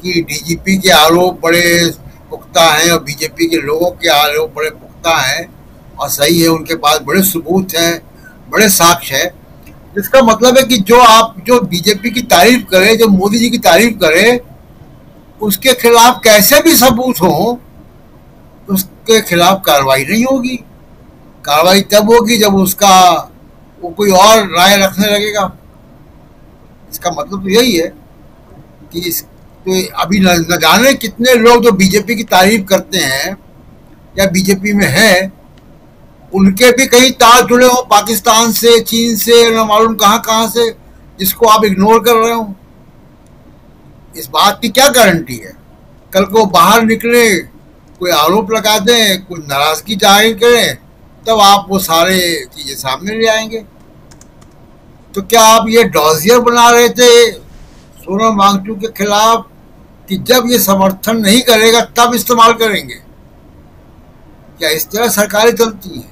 [SPEAKER 3] कि डीजीपी के आरोप बड़े पुख्ता हैं और बीजेपी के लोगों के आरोप बड़े पुख्ता हैं और सही है, उनके पास बड़े सबूत हैं, बड़े साक्ष्य है, इसका मतलब है कि जो बीजेपी की तारीफ करे, जो मोदी जी की तारीफ करे, उसके खिलाफ कैसे भी सबूत हो उसके खिलाफ कार्रवाई नहीं होगी। कार्रवाई तब होगी जब वो कोई और राय रखने लगेगा। इसका मतलब तो यही है कि तो अभी न जाने कितने लोग जो बीजेपी की तारीफ करते हैं या बीजेपी में हैं, उनके भी कहीं तार जुड़े हो पाकिस्तान से, चीन से, न मालूम कहां से, जिसको आप इग्नोर कर रहे हो। इस बात की क्या गारंटी है? कल को बाहर निकले, कोई आरोप लगा दें, कोई नाराजगी जाहिर करें, तब आप वो सारे चीजें सामने ले आएंगे। तो क्या आप ये डॉजियर बना रहे थे सोनम वांगचुक के खिलाफ कि जब ये समर्थन नहीं करेगा तब इस्तेमाल करेंगे? क्या इस तरह सरकारें चलती हैं?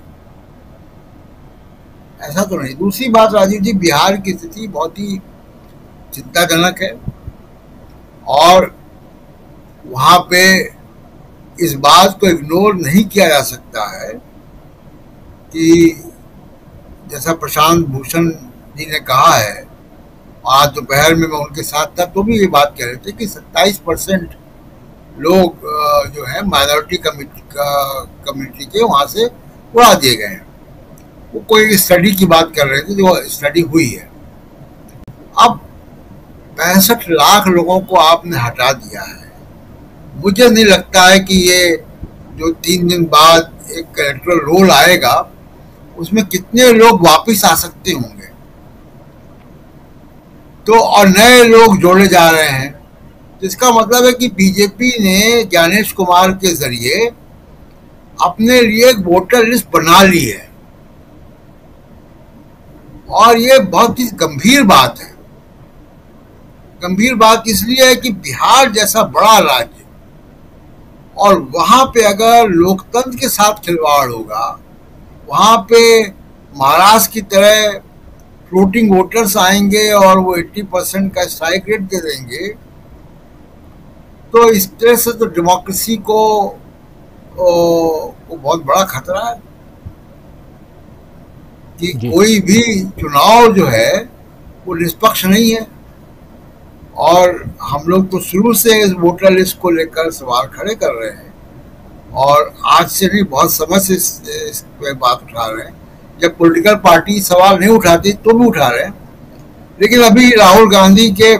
[SPEAKER 3] ऐसा तो नहीं। दूसरी बात राजीव जी, बिहार की स्थिति बहुत ही चिंताजनक है और वहां पे इस बात को इग्नोर नहीं किया जा सकता है कि जैसा प्रशांत भूषण जी ने कहा है, आज दोपहर में मैं उनके साथ था तो भी ये बात कह रहे थे कि 27% लोग जो है माइनॉरिटी कम्युनिटी के वहां से उड़ा दिए गए हैं। वो कोई स्टडी की बात कर रहे थे, जो स्टडी हुई है। अब 65 लाख लोगों को आपने हटा दिया है। मुझे नहीं लगता है कि ये जो 3 दिन बाद एक इलेक्टोरल रोल आएगा उसमें कितने लोग वापस आ सकते होंगे। तो और नए लोग जोड़े जा रहे हैं, तो इसका मतलब है कि बीजेपी ने ज्ञानेश कुमार के जरिए अपने लिए एक वोटर लिस्ट बना ली है और ये बहुत ही गंभीर बात है। गंभीर बात इसलिए है कि बिहार जैसा बड़ा राज्य और वहां पे अगर लोकतंत्र के साथ खिलवाड़ होगा, वहां पे महाराष्ट्र की तरह फ्लोटिंग वोटर्स आएंगे और वो 80% का स्ट्राइक रेट दे देंगे, तो इस तरह से तो डेमोक्रेसी को बहुत बड़ा खतरा है कि कोई भी चुनाव जो है वो निष्पक्ष नहीं है। और हम लोग तो शुरू से इस वोटर लिस्ट को लेकर सवाल खड़े कर रहे हैं और आज से नहीं, बहुत समय से इस पे बात उठा रहे हैं। जब पॉलिटिकल पार्टी सवाल नहीं उठाती तो भी उठा रहे हैं, लेकिन अभी राहुल गांधी के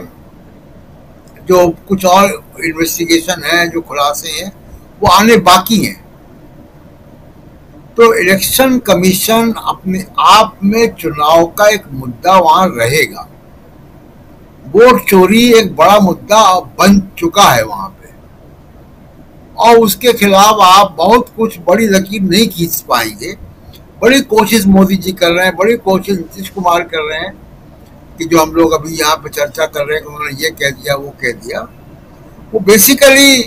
[SPEAKER 3] जो कुछ और इन्वेस्टिगेशन है, जो खुलासे हैं, वो आने बाकी हैं। तो इलेक्शन कमीशन अपने आप में चुनाव का एक मुद्दा वहां रहेगा। वोट चोरी एक बड़ा मुद्दा बन चुका है वहां पे, और उसके खिलाफ आप बहुत कुछ बड़ी लकीर नहीं खींच पाएंगे। बड़ी कोशिश मोदी जी कर रहे हैं, बड़ी कोशिश नीतीश कुमार कर रहे हैं कि जो हम लोग अभी यहाँ पे चर्चा कर रहे हैं कि उन्होंने ये कह दिया, वो कह दिया। वो बेसिकली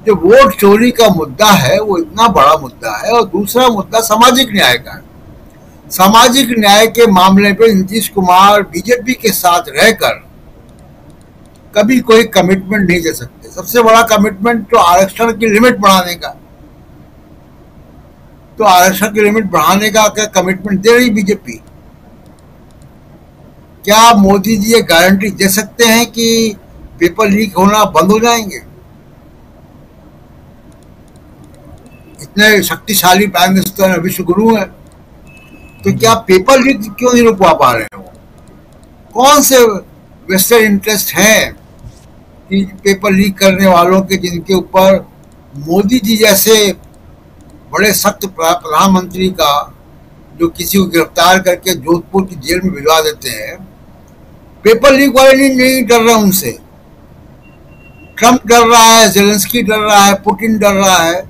[SPEAKER 3] जो वोट चोरी का मुद्दा है वो इतना बड़ा मुद्दा है। और दूसरा मुद्दा सामाजिक न्याय का है। सामाजिक न्याय के मामले पे नीतीश कुमार बीजेपी के साथ रहकर कभी कोई कमिटमेंट नहीं दे सकते। सबसे बड़ा कमिटमेंट तो आरक्षण की लिमिट बढ़ाने का, तो आरक्षण की लिमिट बढ़ाने का क्या कमिटमेंट दे रही बीजेपी? क्या मोदी जी ये गारंटी दे सकते हैं कि पेपर लीक होना बंद हो जाएंगे? इतने शक्तिशाली प्राइम मिनिस्टर, विश्वगुरु हैं, तो क्या पेपर लीक क्यों नहीं रुकवा पा रहे हैं? कौन से वेस्टेड इंटरेस्ट हैं कि पेपर लीक करने वालों के, जिनके ऊपर मोदी जी जैसे बड़े सख्त प्रधानमंत्री का, जो किसी को गिरफ्तार करके जोधपुर की जेल में भिजवा देते हैं, पेपर लीक वाले नहीं डर रहे उनसे। ट्रंप डर रहा है, जेलेंस्की डर रहा है, पुतिन डर रहा है,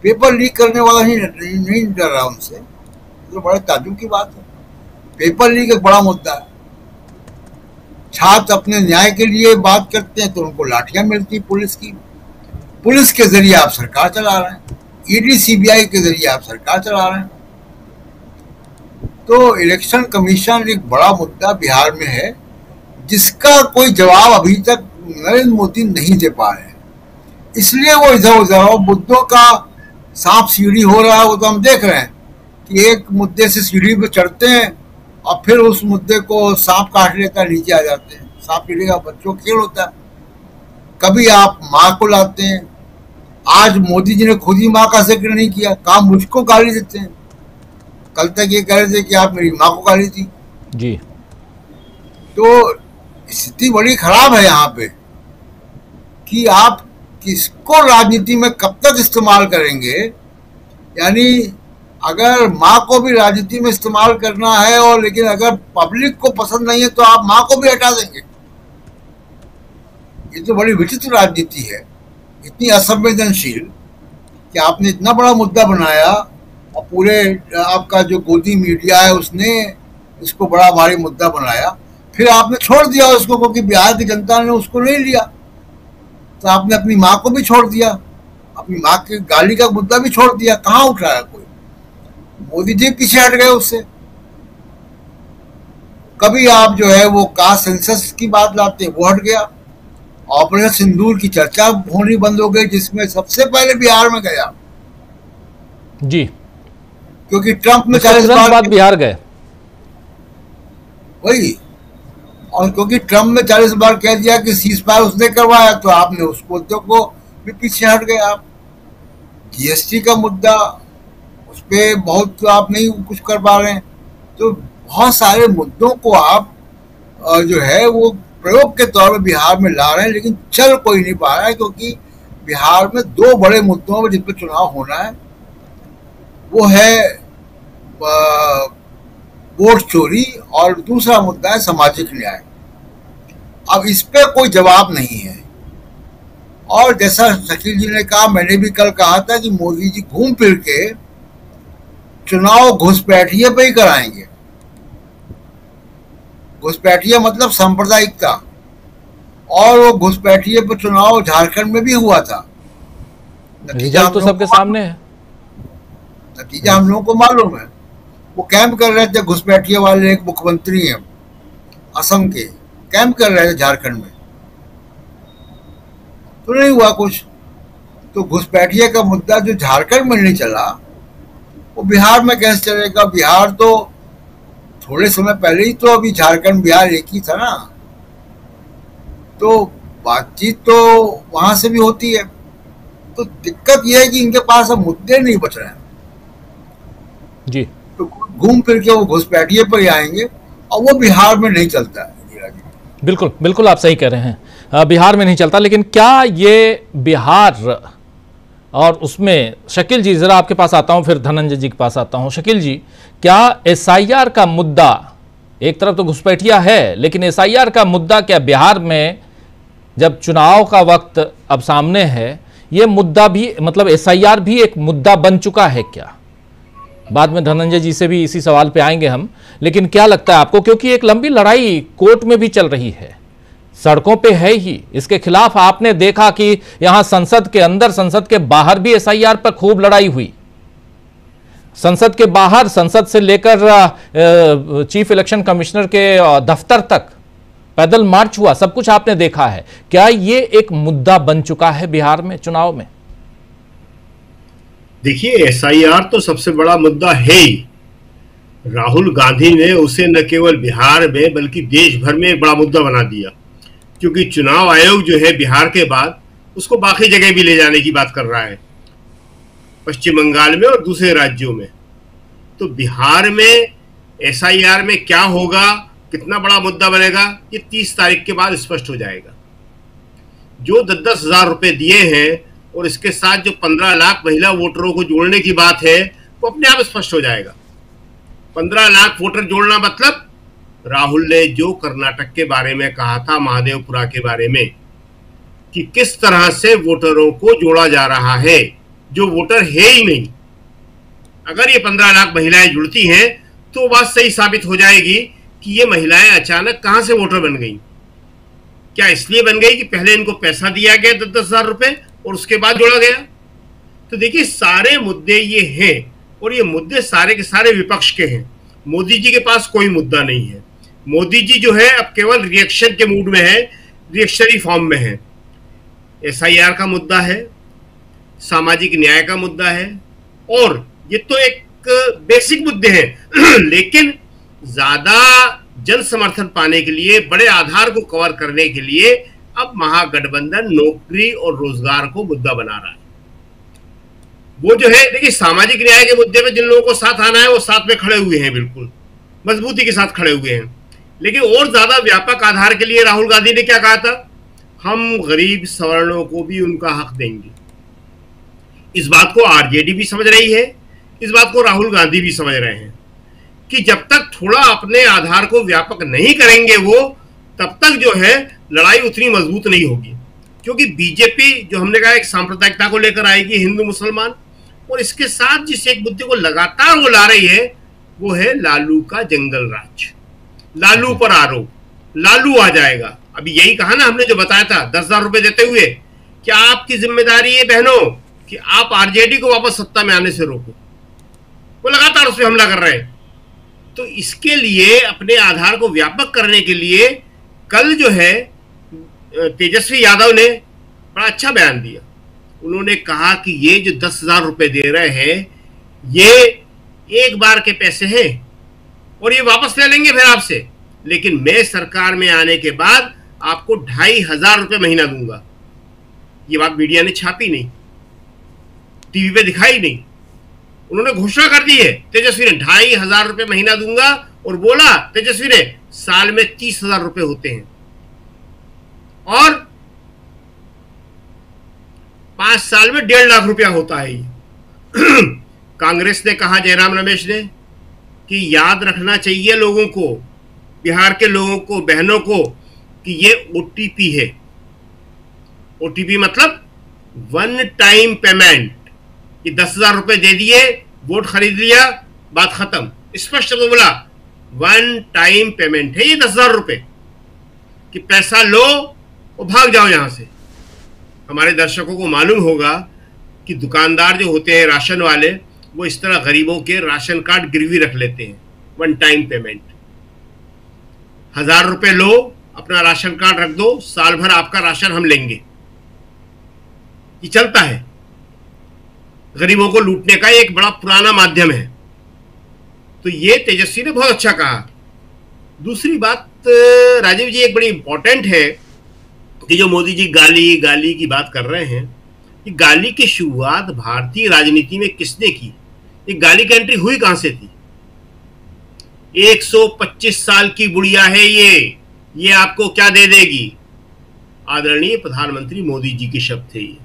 [SPEAKER 3] पेपर लीक करने वाला नहीं डर रहा उनसे। तो बड़े ताज्जुब की बात है। पेपर लीक एक बड़ा मुद्दा है। छात्र अपने न्याय के लिए बात करते हैं तो उनको लाठियां मिलती पुलिस की। पुलिस के जरिए आप सरकार चला रहे हैं, ईडी सीबीआई के जरिए आप सरकार चला रहे हैं। तो इलेक्शन कमीशन एक बड़ा मुद्दा बिहार में है, जिसका कोई जवाब अभी तक नरेंद्र मोदी नहीं दे पा रहे हैं। इसलिए वो इधर उधर मुद्दों का सांप सीढ़ी हो रहा है। वो तो हम देख रहे हैं कि एक मुद्दे से सीढ़ी पे चढ़ते हैं और फिर उस मुद्दे को सांप काट लेता है, नीचे आ जाते हैं। सांप सीढ़ी का बच्चों खेल होता है। कभी आप माँ को लाते हैं, आज मोदी जी ने खुद ही माँ का जिक्र नहीं किया, काम मुझको गाली देते हैं। कल तक ये कह रहे थे कि आप मेरी माँ को गाली दी
[SPEAKER 1] जी।
[SPEAKER 3] तो स्थिति बड़ी खराब है यहाँ पे कि आप किसको राजनीति में कब तक इस्तेमाल करेंगे। यानी अगर माँ को भी राजनीति में इस्तेमाल करना है, और लेकिन अगर पब्लिक को पसंद नहीं है तो आप माँ को भी हटा देंगे। ये तो बड़ी विचित्र राजनीति है, इतनी असंवेदनशील कि आपने इतना बड़ा मुद्दा बनाया और पूरे आपका जो गोदी मीडिया है उसने इसको बड़ा भारी मुद्दा बनाया, फिर आपने छोड़ दिया उसको, क्योंकि बिहार की जनता ने उसको नहीं लिया। तो आपने अपनी माँ को भी छोड़ दिया, अपनी माँ की गाली का मुद्दा भी छोड़ दिया। कहाँ उठ रहा है कोई? मोदी जी पीछे हट गए उससे। कभी आप जो है वो कास्ट सेंसस की बात लाते, वो हट गया। ऑपरेशन सिंदूर की चर्चा होनी बंद हो गई, जिसमें सबसे पहले बिहार में गया
[SPEAKER 1] जी,
[SPEAKER 3] क्योंकि ट्रंप में 40 बार
[SPEAKER 1] बाद बिहार गए
[SPEAKER 3] वही, और क्योंकि ट्रंप ने 40 बार कह दिया कि सीज फायर उसने करवाया, तो आपने उस मुद्दे को भी पीछे हट गए। आप जीएसटी का मुद्दा, उस पर बहुत आप नहीं कुछ कर पा रहे हैं। तो बहुत सारे मुद्दों को आप जो है वो प्रयोग के तौर पर बिहार में ला रहे हैं, लेकिन चल कोई नहीं पा रहा है, क्योंकि बिहार में दो बड़े मुद्दों पर जिन पर चुनाव होना है, वो है वोट चोरी और दूसरा मुद्दा है सामाजिक न्याय। अब इस पे कोई जवाब नहीं है। और जैसा शकील जी ने कहा, मैंने भी कल कहा था कि मोदी जी घूम फिर के चुनाव घुसपैठिए पे ही कराएंगे। घुसपैठिया मतलब सांप्रदायिकता, और वो घुसपैठिए पे चुनाव झारखंड में भी हुआ था।
[SPEAKER 1] रिजल्ट तो सबके सामने है,
[SPEAKER 3] नतीजा हम लोगों को मालूम है। वो कैंप कर रहे थे घुसपैठिए वाले, एक मुख्यमंत्री हैं असम के, कैंप कर रहे थे झारखंड में, तो नहीं हुआ कुछ। तो घुसपैठिए का मुद्दा जो झारखंड में नहीं चला, वो बिहार में कैसे चलेगा? बिहार तो थोड़े समय पहले ही तो अभी झारखंड बिहार एक ही था ना, तो बातचीत तो वहां से भी होती है। तो दिक्कत यह है कि इनके पास अब मुद्दे नहीं बच रहे हैं
[SPEAKER 1] जी।
[SPEAKER 3] तो घूम फिर के वो घुसपैठिए पर ही आएंगे, और वो बिहार में नहीं चलता है।
[SPEAKER 1] बिल्कुल बिल्कुल आप सही कह रहे हैं, बिहार में नहीं चलता। लेकिन क्या ये बिहार और उसमें शकील जी, जरा आपके पास आता हूं, फिर धनंजय जी के पास आता हूं। शकील जी, क्या एसआईआर का मुद्दा, एक तरफ तो घुसपैठिया है, लेकिन एसआईआर का मुद्दा क्या बिहार में जब चुनाव का वक्त अब सामने है, ये मुद्दा भी, मतलब एसआईआर भी एक मुद्दा बन चुका है क्या? बाद में धनंजय जी से भी इसी सवाल पे आएंगे हम, लेकिन क्या लगता है आपको, क्योंकि एक लंबी लड़ाई कोर्ट में भी चल रही है, सड़कों पे है ही, इसके खिलाफ आपने देखा कि यहां संसद के अंदर, संसद के बाहर भी एसआईआर पर खूब लड़ाई हुई। संसद के बाहर, संसद से लेकर चीफ इलेक्शन कमिश्नर के दफ्तर तक पैदल मार्च हुआ, सब कुछ आपने देखा है। क्या ये एक मुद्दा बन चुका है बिहार में चुनाव में?
[SPEAKER 5] देखिए, एसआईआर तो सबसे बड़ा मुद्दा है ही। राहुल गांधी ने उसे न केवल बिहार में बल्कि देश भर में एक बड़ा मुद्दा बना दिया, क्योंकि चुनाव आयोग जो है बिहार के बाद उसको बाकी जगह भी ले जाने की बात कर रहा है, पश्चिम बंगाल में और दूसरे राज्यों में। तो बिहार में एसआईआर में क्या होगा, कितना बड़ा मुद्दा बनेगा, ये 30 तारीख के बाद स्पष्ट हो जाएगा। जो 10-10 हजार रुपए दिए हैं और इसके साथ जो 15 लाख महिला वोटरों को जोड़ने की बात है, वो अपने आप स्पष्ट हो जाएगा। 15 लाख वोटर जोड़ना मतलब राहुल ने जो कर्नाटक के बारे में कहा था, महादेवपुरा के बारे में, कि किस तरह से वोटरों को जोड़ा जा रहा है जो वोटर है ही नहीं। अगर ये 15 लाख महिलाएं जुड़ती हैं तो बात सही साबित हो जाएगी कि ये महिलाएं अचानक कहां से वोटर बन गई। क्या इसलिए बन गई कि पहले इनको पैसा दिया गया 10-10 हजार रुपए और उसके बाद जोड़ा गया? तो देखिए, सारे मुद्दे ये हैं और ये मुद्दे सारे के सारे विपक्ष के हैं। मोदी जी के पास कोई मुद्दा नहीं है। मोदी जी जो है अब केवल रिएक्शन के मूड में है, रिएक्शनरी फॉर्म में है। एसआईआर का मुद्दा है, सामाजिक न्याय का मुद्दा है, और ये तो एक बेसिक मुद्दे हैं लेकिन ज्यादा जन समर्थन पाने के लिए, बड़े आधार को कवर करने के लिए अब महागठबंधन नौकरी और रोजगार को मुद्दा बना रहा है। वो जो है, देखिए, सामाजिक न्याय के मुद्दे में जिन लोगों को साथ आना है वो साथ में खड़े हुए हैं, बिल्कुल मजबूती के साथ खड़े हुए हैं। लेकिन और ज्यादा व्यापक आधार के लिए राहुल गांधी ने क्या कहा था, हम गरीब सवर्णों को भी उनका हक देंगे। इस बात को आरजेडी भी समझ रही है, इस बात को राहुल गांधी भी समझ रहे हैं कि जब तक थोड़ा अपने आधार को व्यापक नहीं करेंगे वो, तब तक जो है लड़ाई उतनी मजबूत नहीं होगी। क्योंकि बीजेपी, जो हमने कहा, एक सांप्रदायिकता को लेकर आएगी, हिंदू मुसलमान, और इसके साथ जिस एक मुद्दे को लगातार वो ला रही है वो है लालू का जंगल राज, लालू पर आरोप। लालू आ जाएगा। अभी यही कहा ना हमने, जो बताया था 10 हजार रुपए देते हुए, कि आपकी जिम्मेदारी है बहनों कि आप आरजेडी को वापस सत्ता में आने से रोको। वो लगातार उस पर हमला कर रहे हैं। तो इसके लिए, अपने आधार को व्यापक करने के लिए, कल जो है तेजस्वी यादव ने बड़ा अच्छा बयान दिया। उन्होंने कहा कि ये जो 10 हजार रुपए दे रहे हैं, ये एक बार के पैसे हैं और ये वापस ले लेंगे फिर आपसे, लेकिन मैं सरकार में आने के बाद आपको 2500 रुपए महीना दूंगा। ये बात मीडिया ने छापी नहीं, टीवी पे दिखाई नहीं, उन्होंने घोषणा कर दी है तेजस्वी ने, 2500 रुपए महीना दूंगा। और बोला तेजस्वी ने, साल में 30,000 रुपए होते हैं और 5 साल में 1.5 लाख रुपया होता है ये। कांग्रेस ने कहा, जयराम रमेश ने, कि याद रखना चाहिए लोगों को, बिहार के लोगों को, बहनों को, कि ये ओटीपी है। ओटीपी मतलब वन टाइम पेमेंट। ये 10,000 रुपए दे दिए, वोट खरीद लिया, बात खत्म। स्पष्ट शब्दों बोला, वन टाइम पेमेंट है ये 10,000 रुपए, कि पैसा लो और भाग जाओ यहां से। हमारे दर्शकों को मालूम होगा कि दुकानदार जो होते हैं, राशन वाले, वो इस तरह गरीबों के राशन कार्ड गिरवी रख लेते हैं, वन टाइम पेमेंट। 1000 रुपए लो, अपना राशन कार्ड रख दो, साल भर आपका राशन हम लेंगे। ये चलता है, गरीबों को लूटने का एक बड़ा पुराना माध्यम है। तो ये तेजस्वी ने बहुत अच्छा कहा। दूसरी बात राजीव जी, एक बड़ी इंपॉर्टेंट है कि जो मोदी जी गाली गाली की बात कर रहे हैं, ये गाली की शुरुआत भारतीय राजनीति में किसने की? ये गाली की एंट्री हुई कहां से थी? 125 साल की बुढ़िया है ये, ये आपको क्या दे देगी? आदरणीय प्रधानमंत्री मोदी जी के शब्द थे ये।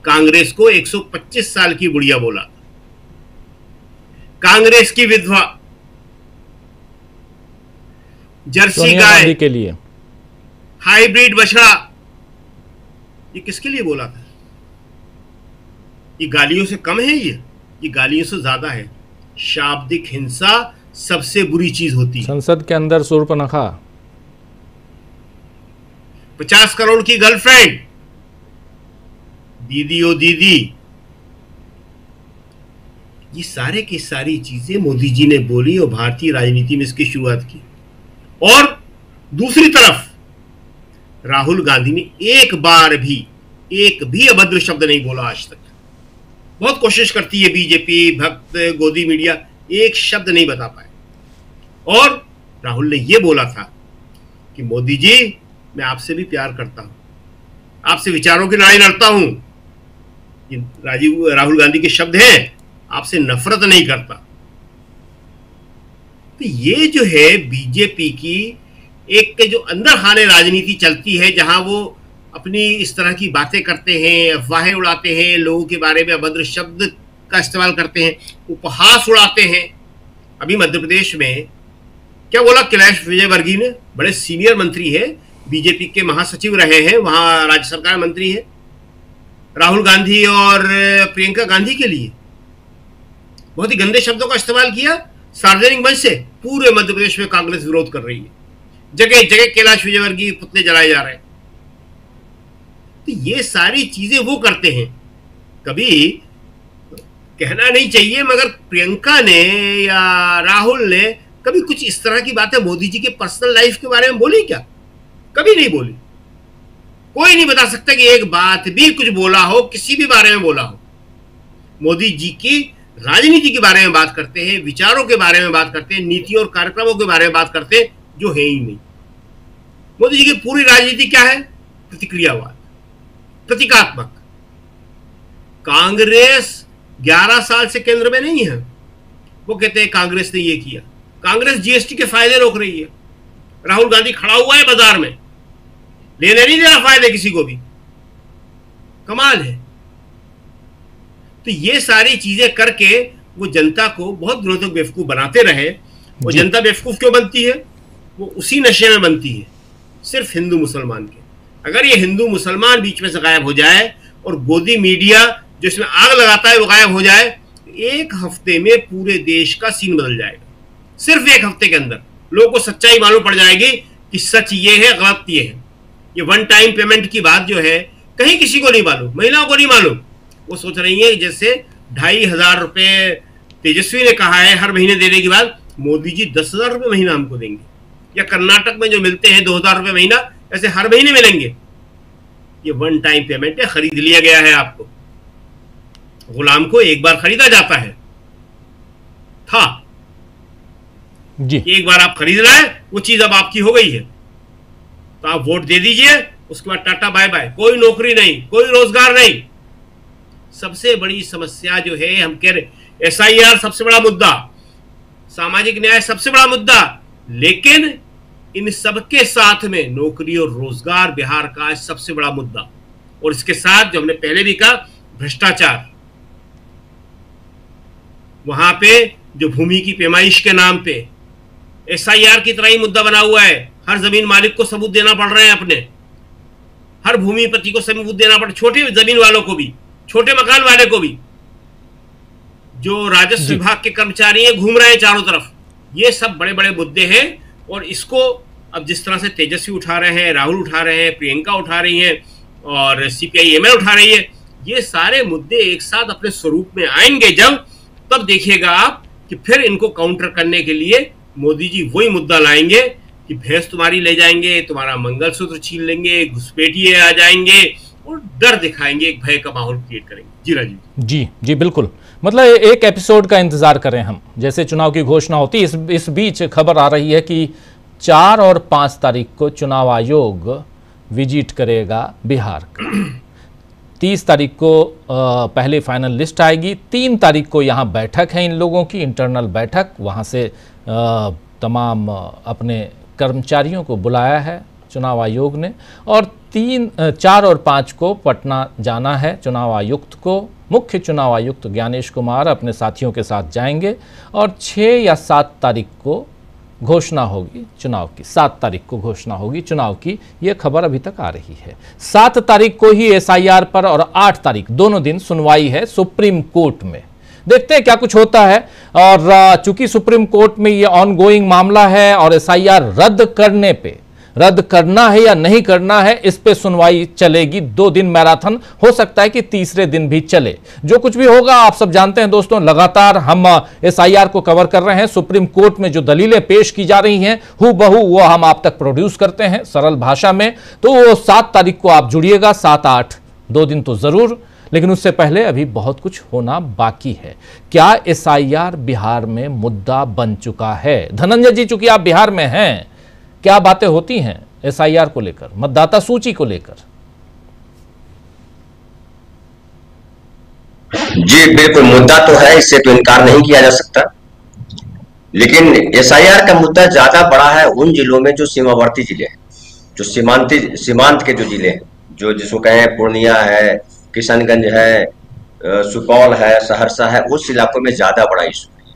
[SPEAKER 5] कांग्रेस को 125 साल की बुढ़िया बोला, कांग्रेस की विधवा, जर्सी गाय
[SPEAKER 1] के लिए,
[SPEAKER 5] हाइब्रिड बछड़ा, ये किसके लिए बोला था? ये गालियों से कम है? ये गालियों से ज्यादा है। शाब्दिक हिंसा सबसे बुरी चीज होती है।
[SPEAKER 1] संसद के अंदर शूर्पणखा,
[SPEAKER 5] 50 करोड़ की गर्लफ्रेंड, दीदी ओ दीदी, ये सारे की सारी चीजें मोदी जी ने बोली और भारतीय राजनीति में इसकी शुरुआत की। और दूसरी तरफ राहुल गांधी ने एक भी अभद्र शब्द नहीं बोला आज तक। बहुत कोशिश करती है बीजेपी, भक्त, गोदी मीडिया, एक शब्द नहीं बता पाए। और राहुल ने यह बोला था कि मोदी जी, मैं आपसे भी प्यार करता हूं, आपसे विचारों की लड़ाई लड़ता हूं। ये राहुल गांधी के शब्द हैं, आपसे नफरत नहीं करता। तो ये जो है बीजेपी की एक जो अंदर खाने राजनीति चलती है, जहां वो अपनी इस तरह की बातें करते हैं, अफवाहें उड़ाते हैं, लोगों के बारे में अभद्र शब्द का इस्तेमाल करते हैं, उपहास उड़ाते हैं। अभी मध्य प्रदेश में क्या बोला कैलाश विजयवर्गीय ने? बड़े सीनियर मंत्री है, बीजेपी के महासचिव रहे हैं, वहां राज्य सरकार मंत्री है, राहुल गांधी और प्रियंका गांधी के लिए बहुत ही गंदे शब्दों का इस्तेमाल किया सार्वजनिक मंच से। पूरे मध्य प्रदेश में कांग्रेस विरोध कर रही है, जगह जगह कैलाश विजयवर्गीय पुतले जलाए जा रहे हैं। तो ये सारी चीजें वो करते हैं। कभी कहना नहीं चाहिए, मगर प्रियंका ने या राहुल ने कभी कुछ इस तरह की बातें मोदी जी के पर्सनल लाइफ के बारे में बोली क्या? कभी नहीं बोली। कोई नहीं बता सकता कि एक बात भी कुछ बोला हो, किसी भी बारे में बोला हो। मोदी जी की राजनीति के बारे में बात करते हैं, विचारों के बारे में बात करते हैं, नीतियों और कार्यक्रमों के बारे में बात करते हैं, जो है ही नहीं। मोदी जी की पूरी राजनीति क्या है? प्रतिक्रियावाद, प्रतीकात्मक। कांग्रेस 11 साल से केंद्र में नहीं है। वो कहते हैं कांग्रेस ने ये किया। कांग्रेस जीएसटी के फायदे रोक रही है। राहुल गांधी खड़ा हुआ है बाजार में, लेने नहीं दे रहा फायदे किसी को भी। कमाल है। तो ये सारी चीजें करके वो जनता को बहुत दिनों तक बेवकूफ बनाते रहे। वो जनता बेवकूफ क्यों बनती है? वो उसी नशे में बनती है, सिर्फ हिंदू मुसलमान के। अगर ये हिंदू मुसलमान बीच में से गायब हो जाए और गोदी मीडिया जो इसमें आग लगाता है वो गायब हो जाए, एक हफ्ते में पूरे देश का सीन बदल जाएगा। सिर्फ एक हफ्ते के अंदर लोगों को सच्चाई मालूम पड़ जाएगी कि सच ये है, गलत ये है। ये वन टाइम पेमेंट की बात जो है, कहीं किसी को नहीं मालूम, महिलाओं को नहीं मालूम। वो सोच रही है जैसे 2,500 रुपए तेजस्वी ने कहा है हर महीने देने के बाद, मोदी जी 10,000 रुपए महीना हमको देंगे, या कर्नाटक में जो मिलते हैं 2,000 रुपए महीना, ऐसे हर महीने मिलेंगे। ये वन टाइम पेमेंट है, खरीद लिया गया है आपको। गुलाम को एक बार खरीदा जाता है था
[SPEAKER 1] जी,
[SPEAKER 5] एक बार आप खरीद रहे हैं, वो चीज अब आपकी हो गई है। तो आप वोट दे दीजिए, उसके बाद टाटा बाय बाय। कोई नौकरी नहीं, कोई रोजगार नहीं। सबसे बड़ी समस्या जो है, हम कह रहे एसआईआर सबसे बड़ा मुद्दा, सामाजिक न्याय सबसे बड़ा मुद्दा, लेकिन इन सबके साथ में नौकरी और रोजगार बिहार का सबसे बड़ा मुद्दा। और इसके साथ जो हमने पहले भी कहा, भ्रष्टाचार। वहां पे जो भूमि की पैमाइश के नाम पे एसआईआर की तरह ही मुद्दा बना हुआ है। हर जमीन मालिक को सबूत देना पड़ रहे हैं अपने, हर भूमिपति को सबूत देना पड़, छोटे जमीन वालों को भी, छोटे मकान वाले को भी। जो राजस्व विभाग के कर्मचारी हैं घूम रहे हैं चारों तरफ। ये सब बड़े बड़े मुद्दे हैं। और इसको अब जिस तरह से तेजस्वी उठा रहे हैं, राहुल उठा रहे हैं, प्रियंका उठा रही है और सीपीआई-एमएल उठा रही है, ये सारे मुद्दे एक साथ अपने स्वरूप में आएंगे जब, तब देखिएगा आप कि फिर इनको काउंटर करने के लिए मोदी जी वही मुद्दा लाएंगे कि भैंस तुम्हारी ले जाएंगे, तुम्हारा मंगलसूत्र छीन लेंगे, घुसपैठिए आ जाएंगे और डर दिखाएंगे, एक भय का माहौल क्रिएट करेंगे। जी राजीव
[SPEAKER 1] जी बिल्कुल। मतलब एक एपिसोड का इंतजार करें हम, जैसे चुनाव की घोषणा होती। इस बीच खबर आ रही है कि 4 और 5 तारीख को चुनाव आयोग विजिट करेगा बिहार का। 30 तारीख को पहले फाइनल लिस्ट आएगी। 3 तारीख को यहाँ बैठक है इन लोगों की, इंटरनल बैठक। वहाँ से तमाम अपने कर्मचारियों को बुलाया है चुनाव आयोग ने और 3, 4 और 5 को पटना जाना है चुनाव आयुक्त को। मुख्य चुनाव आयुक्त ज्ञानेश कुमार अपने साथियों के साथ जाएंगे और 6 या 7 तारीख को घोषणा होगी चुनाव की। 7 तारीख को घोषणा होगी चुनाव की, यह खबर अभी तक आ रही है। 7 तारीख को ही एसआईआर पर और 8 तारीख दोनों दिन सुनवाई है सुप्रीम कोर्ट में। देखते हैं क्या कुछ होता है। और चूंकि सुप्रीम कोर्ट में यह ऑनगोइंग मामला है और एसआईआर रद्द करना है या नहीं करना है, इस पे सुनवाई चलेगी। 2 दिन मैराथन, हो सकता है कि तीसरे दिन भी चले। जो कुछ भी होगा आप सब जानते हैं दोस्तों, लगातार हम एसआईआर को कवर कर रहे हैं। सुप्रीम कोर्ट में जो दलीलें पेश की जा रही हैं हूबहू वो हम आप तक प्रोड्यूस करते हैं सरल भाषा में। तो 7 तारीख को आप जुड़िएगा, 7, 8 2 दिन तो जरूर, लेकिन उससे पहले अभी बहुत कुछ होना बाकी है। क्या एसआईआर बिहार में मुद्दा बन चुका है? धनंजय जी, चूंकि आप बिहार में हैं, क्या बातें होती हैं एसआईआर को लेकर, मतदाता सूची को लेकर?
[SPEAKER 4] जी बिल्कुल, मुद्दा तो है, इससे तो इनकार नहीं किया जा सकता। लेकिन एसआईआर का मुद्दा ज्यादा बड़ा है उन जिलों में जो सीमावर्ती जिले हैं, जो सीमांत के जो जिले हैं, जो जिसको कहें पूर्णिया है, किशनगंज है, सुपौल है, सहरसा है, उस इलाकों में ज्यादा बड़ा इशू है।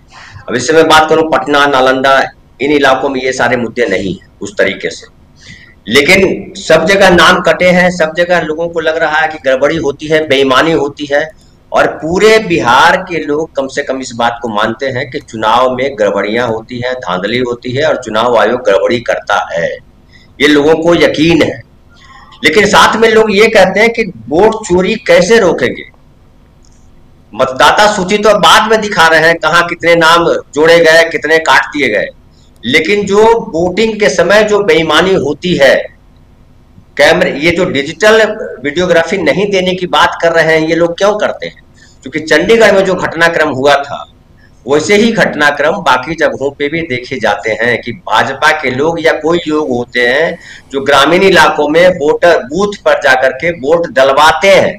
[SPEAKER 4] अब इससे मैं बात करूं पटना, नालंदा, इन इलाकों में ये सारे मुद्दे नहीं है उस तरीके से। लेकिन सब जगह नाम कटे हैं, सब जगह लोगों को लग रहा है कि गड़बड़ी होती है, बेईमानी होती है, और पूरे बिहार के लोग कम से कम इस बात को मानते हैं कि चुनाव में गड़बड़ियां होती हैं, धांधली होती है और चुनाव आयोग गड़बड़ी करता है, ये लोगों को यकीन है। लेकिन साथ में लोग ये कहते हैं कि वोट चोरी कैसे रोकेंगे? मतदाता सूची तो बाद में दिखा रहे हैं, कहाँ कितने नाम जोड़े गए, कितने काट दिए गए, लेकिन जो वोटिंग के समय जो बेईमानी होती है, कैमरे, ये जो डिजिटल वीडियोग्राफी नहीं देने की बात कर रहे हैं, ये लोग क्यों करते हैं? क्योंकि चंडीगढ़ में जो घटनाक्रम हुआ था वैसे ही घटनाक्रम बाकी जगहों पे भी देखे जाते हैं कि भाजपा के लोग या कोई लोग होते हैं जो ग्रामीण इलाकों में वोटर बूथ पर जाकर के वोट डलवाते हैं,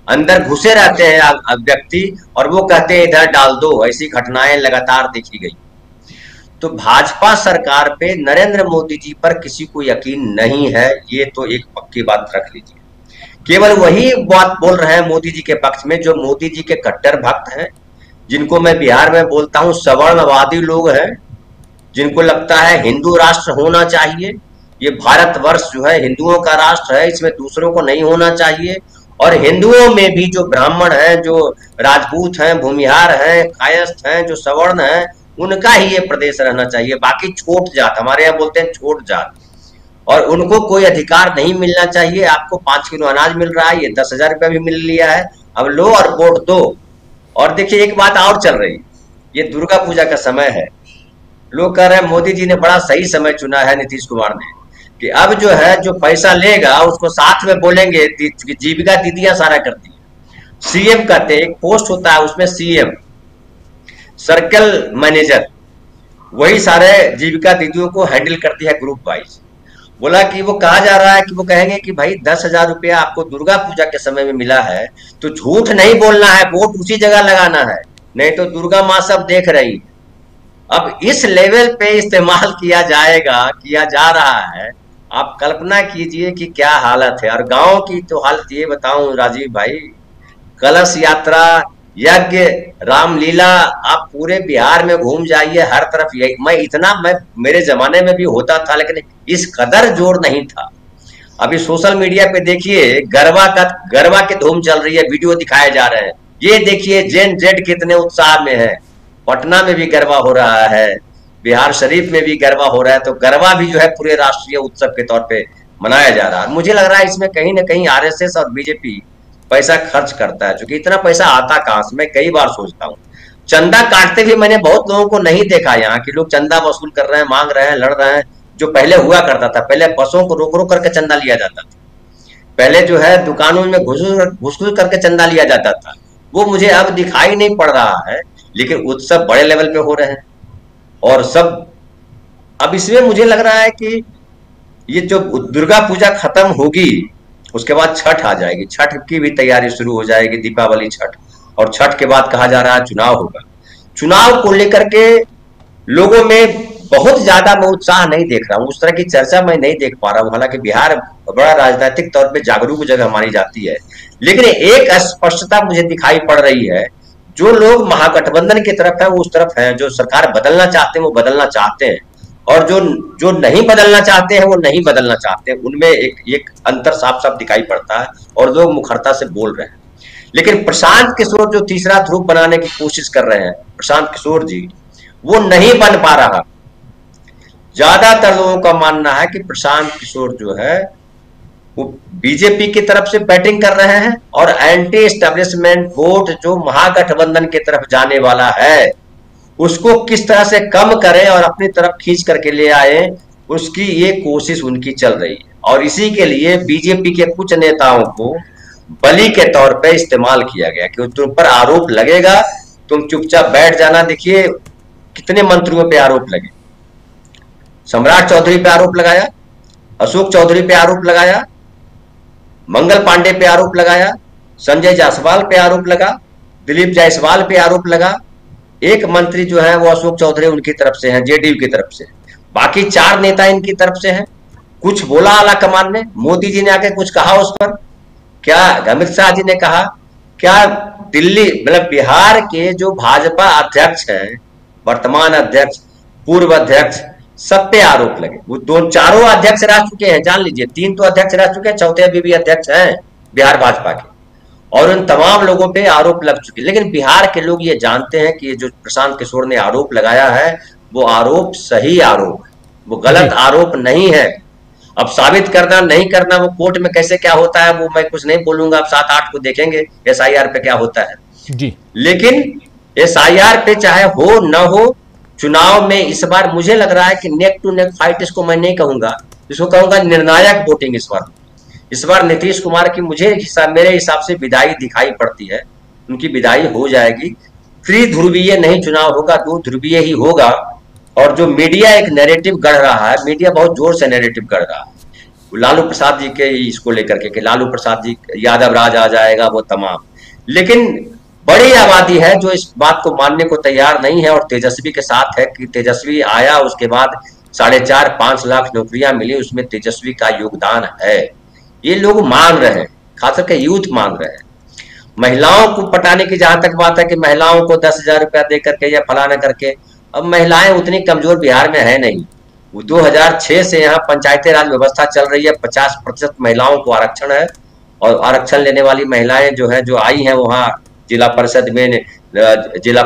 [SPEAKER 4] अंदर घुसे रहते हैं व्यक्ति और वो कहते हैं इधर डाल दो। ऐसी घटनाएं लगातार देखी गई। तो भाजपा सरकार पे, नरेंद्र मोदी जी पर किसी को यकीन नहीं है, ये तो एक पक्की बात रख लीजिए। केवल वही बात बोल रहे हैं मोदी जी के पक्ष में जो मोदी जी के कट्टर भक्त हैं, जिनको मैं बिहार में बोलता हूं सवर्णवादी लोग हैं, जिनको लगता है हिंदू राष्ट्र होना चाहिए, ये भारतवर्ष जो है हिंदुओं का राष्ट्र है, इसमें दूसरों को नहीं होना चाहिए। और हिंदुओं में भी जो ब्राह्मण हैं, जो राजपूत हैं, भूमिहार हैं, कायस्थ हैं, जो सवर्ण हैं, उनका ही ये प्रदेश रहना चाहिए। बाकी छोट जात, हमारे यहाँ बोलते हैं छोट जात, और उनको कोई अधिकार नहीं मिलना चाहिए। आपको 5 किलो अनाज मिल रहा है, ये 10,000 रुपया भी मिल लिया है, अब लो और वोट दो। और देखिए एक बात और चल रही, ये दुर्गा पूजा का समय है, लोग कह रहे हैं मोदी जी ने बड़ा सही समय चुना है, नीतीश कुमार ने, कि अब जो है जो पैसा लेगा उसको साथ में बोलेंगे जीविका दीदियां सारा करती है। सीएम कहते हैं, एक पोस्ट होता है उसमें सीएम, सर्कल मैनेजर, वही सारे जीविका दीदियों को हैंडल करती है ग्रुप वाइज। बोला कि वो कहा जा रहा है कि वो कहेंगे कि भाई 10,000 रुपया आपको दुर्गा पूजा के समय में मिला है तो झूठ नहीं बोलना है, वोट उसी जगह लगाना है, नहीं तो दुर्गा माँ सब देख रही है। अब इस लेवल पे इस्तेमाल किया जा रहा है, आप कल्पना कीजिए कि क्या हालत है। और गांव की तो हालत ये बताऊं राजीव भाई, कलश यात्रा, यज्ञ, रामलीला, आप पूरे बिहार में घूम जाइए, हर तरफ यही। मैं मेरे जमाने में भी होता था, लेकिन इस कदर जोर नहीं था। अभी सोशल मीडिया पे देखिए गरबा की धूम चल रही है, वीडियो दिखाए जा रहे हैं, ये देखिए जेन जेड कितने उत्साह में है। पटना में भी गरबा हो रहा है, बिहार शरीफ में भी गरबा हो रहा है, तो गरबा भी जो है पूरे राष्ट्रीय उत्सव के तौर पे मनाया जा रहा है। मुझे लग रहा है इसमें कहीं ना कहीं आरएसएस और बीजेपी पैसा खर्च करता है, क्योंकि इतना पैसा आता कहां से, मैं कई बार सोचता हूँ। चंदा काटते भी मैंने बहुत लोगों को नहीं देखा, यहाँ के लोग चंदा वसूल कर रहे हैं, मांग रहे हैं, लड़ रहे हैं, जो पहले हुआ करता था। पहले बसों को रोक रोक करके चंदा लिया जाता था, पहले जो है दुकानों में घुस करके चंदा लिया जाता था, वो मुझे अब दिखाई नहीं पड़ रहा है। लेकिन उत्सव बड़े लेवल पे हो रहे हैं और सब, अब इसमें मुझे लग रहा है कि ये जो दुर्गा पूजा खत्म होगी उसके बाद छठ आ जाएगी, छठ की भी तैयारी शुरू हो जाएगी, दीपावली, छठ, और छठ के बाद कहा जा रहा है चुनाव होगा। चुनाव को लेकर के लोगों में बहुत ज्यादा मैं उत्साह नहीं देख रहा हूँ, उस तरह की चर्चा मैं नहीं देख पा रहा हूँ। हालांकि बिहार बड़ा राजनीतिक तौर पे जागरूक जगह मानी जाती है, लेकिन एक स्पष्टता मुझे दिखाई पड़ रही है, जो लोग महागठबंधन की तरफ है वो उस तरफ है, जो सरकार बदलना चाहते हैं वो बदलना चाहते हैं, और जो नहीं बदलना चाहते हैं वो नहीं बदलना चाहते हैं। उनमें एक अंतर साफ साफ दिखाई पड़ता है और लोग मुखरता से बोल रहे हैं। लेकिन प्रशांत किशोर जो तीसरा ध्रुव बनाने की कोशिश कर रहे हैं, प्रशांत किशोर जी, वो नहीं बन पा रहा। ज्यादातर लोगों का मानना है कि प्रशांत किशोर जो है वो बीजेपी की तरफ से बैटिंग कर रहे हैं, और एंटी एस्टेब्लिशमेंट वोट जो महागठबंधन की तरफ जाने वाला है उसको किस तरह से कम करें और अपनी तरफ खींच करके ले आए, उसकी ये कोशिश उनकी चल रही है। और इसी के लिए बीजेपी के कुछ नेताओं को बलि के तौर पे इस्तेमाल किया गया कि तुम पर आरोप लगेगा, तुम चुपचाप बैठ जाना। देखिए कितने मंत्रियों पे आरोप लगे, सम्राट चौधरी पे आरोप लगाया, अशोक चौधरी पे आरोप लगाया, मंगल पांडे पे आरोप लगाया, संजय जायसवाल पे आरोप लगा, दिलीप जायसवाल पे आरोप लगा। एक मंत्री जो है वो अशोक चौधरी उनकी तरफ से हैं, जेडीयू की तरफ से, बाकी 4 नेता इनकी तरफ से हैं। कुछ बोला आला कमान ने, मोदी जी ने आके कुछ कहा उस पर, क्या अमित शाह जी ने कहा, क्या दिल्ली मतलब बिहार के जो भाजपा अध्यक्ष हैं, वर्तमान अध्यक्ष, पूर्व अध्यक्ष, सब पे आरोप लगे। वो चारों अध्यक्ष रह चुके हैं, जान लीजिए, 3 तो अध्यक्ष रह चुके हैं, चौथे अभी भी अध्यक्ष हैं बिहार भाजपा के, और उन तमाम लोगों पे आरोप लग चुके। लेकिन बिहार के लोग ये जानते हैं कि ये जो प्रशांत किशोर ने आरोप लगाया है वो आरोप सही आरोप है, वो गलत आरोप नहीं है। अब साबित करना नहीं करना वो कोर्ट में कैसे क्या होता है वो मैं कुछ नहीं बोलूंगा, आप 7-8 को देखेंगे SIR पे क्या होता है जी। लेकिन SIR पे चाहे हो न हो, चुनाव में इस बार मुझे लग रहा है कि नेक टू नेक फाइट, इसको मैं नहीं कहूंगा, इसको कहूंगा निर्णायक वोटिंग। इस बार नीतीश कुमार की मेरे हिसाब से विदाई दिखाई पड़ती है, उनकी विदाई हो जाएगी। त्रिध्रुवीय नहीं चुनाव होगा, 2 ध्रुवीय ही होगा। और जो मीडिया एक नैरेटिव गढ़ रहा है, मीडिया बहुत जोर से नैरेटिव गढ़ रहा है लालू प्रसाद जी के इसको लेकर के कि लालू प्रसाद जी यादव राज आ जाएगा, वो तमाम। लेकिन बड़ी आबादी है जो इस बात को मानने को तैयार नहीं है और तेजस्वी के साथ है कि तेजस्वी आया, उसके बाद 4.5-5 लाख नौकरियां मिली, उसमें तेजस्वी का योगदान है। ये लोग मान रहे हैं, खासकर के यूथ मान रहे हैं। महिलाओं को पटाने की जहां तक बात है कि महिलाओं को 10,000 रुपया दे करके या फलाना करके, अब महिलाएं उतनी कमजोर बिहार में है नहीं। 2006 से यहाँ पंचायती राज व्यवस्था चल रही है, 50% महिलाओं को आरक्षण है, और आरक्षण लेने वाली महिलाएं जो है, जो आई हैं वहाँ जिला परिषद में, जिला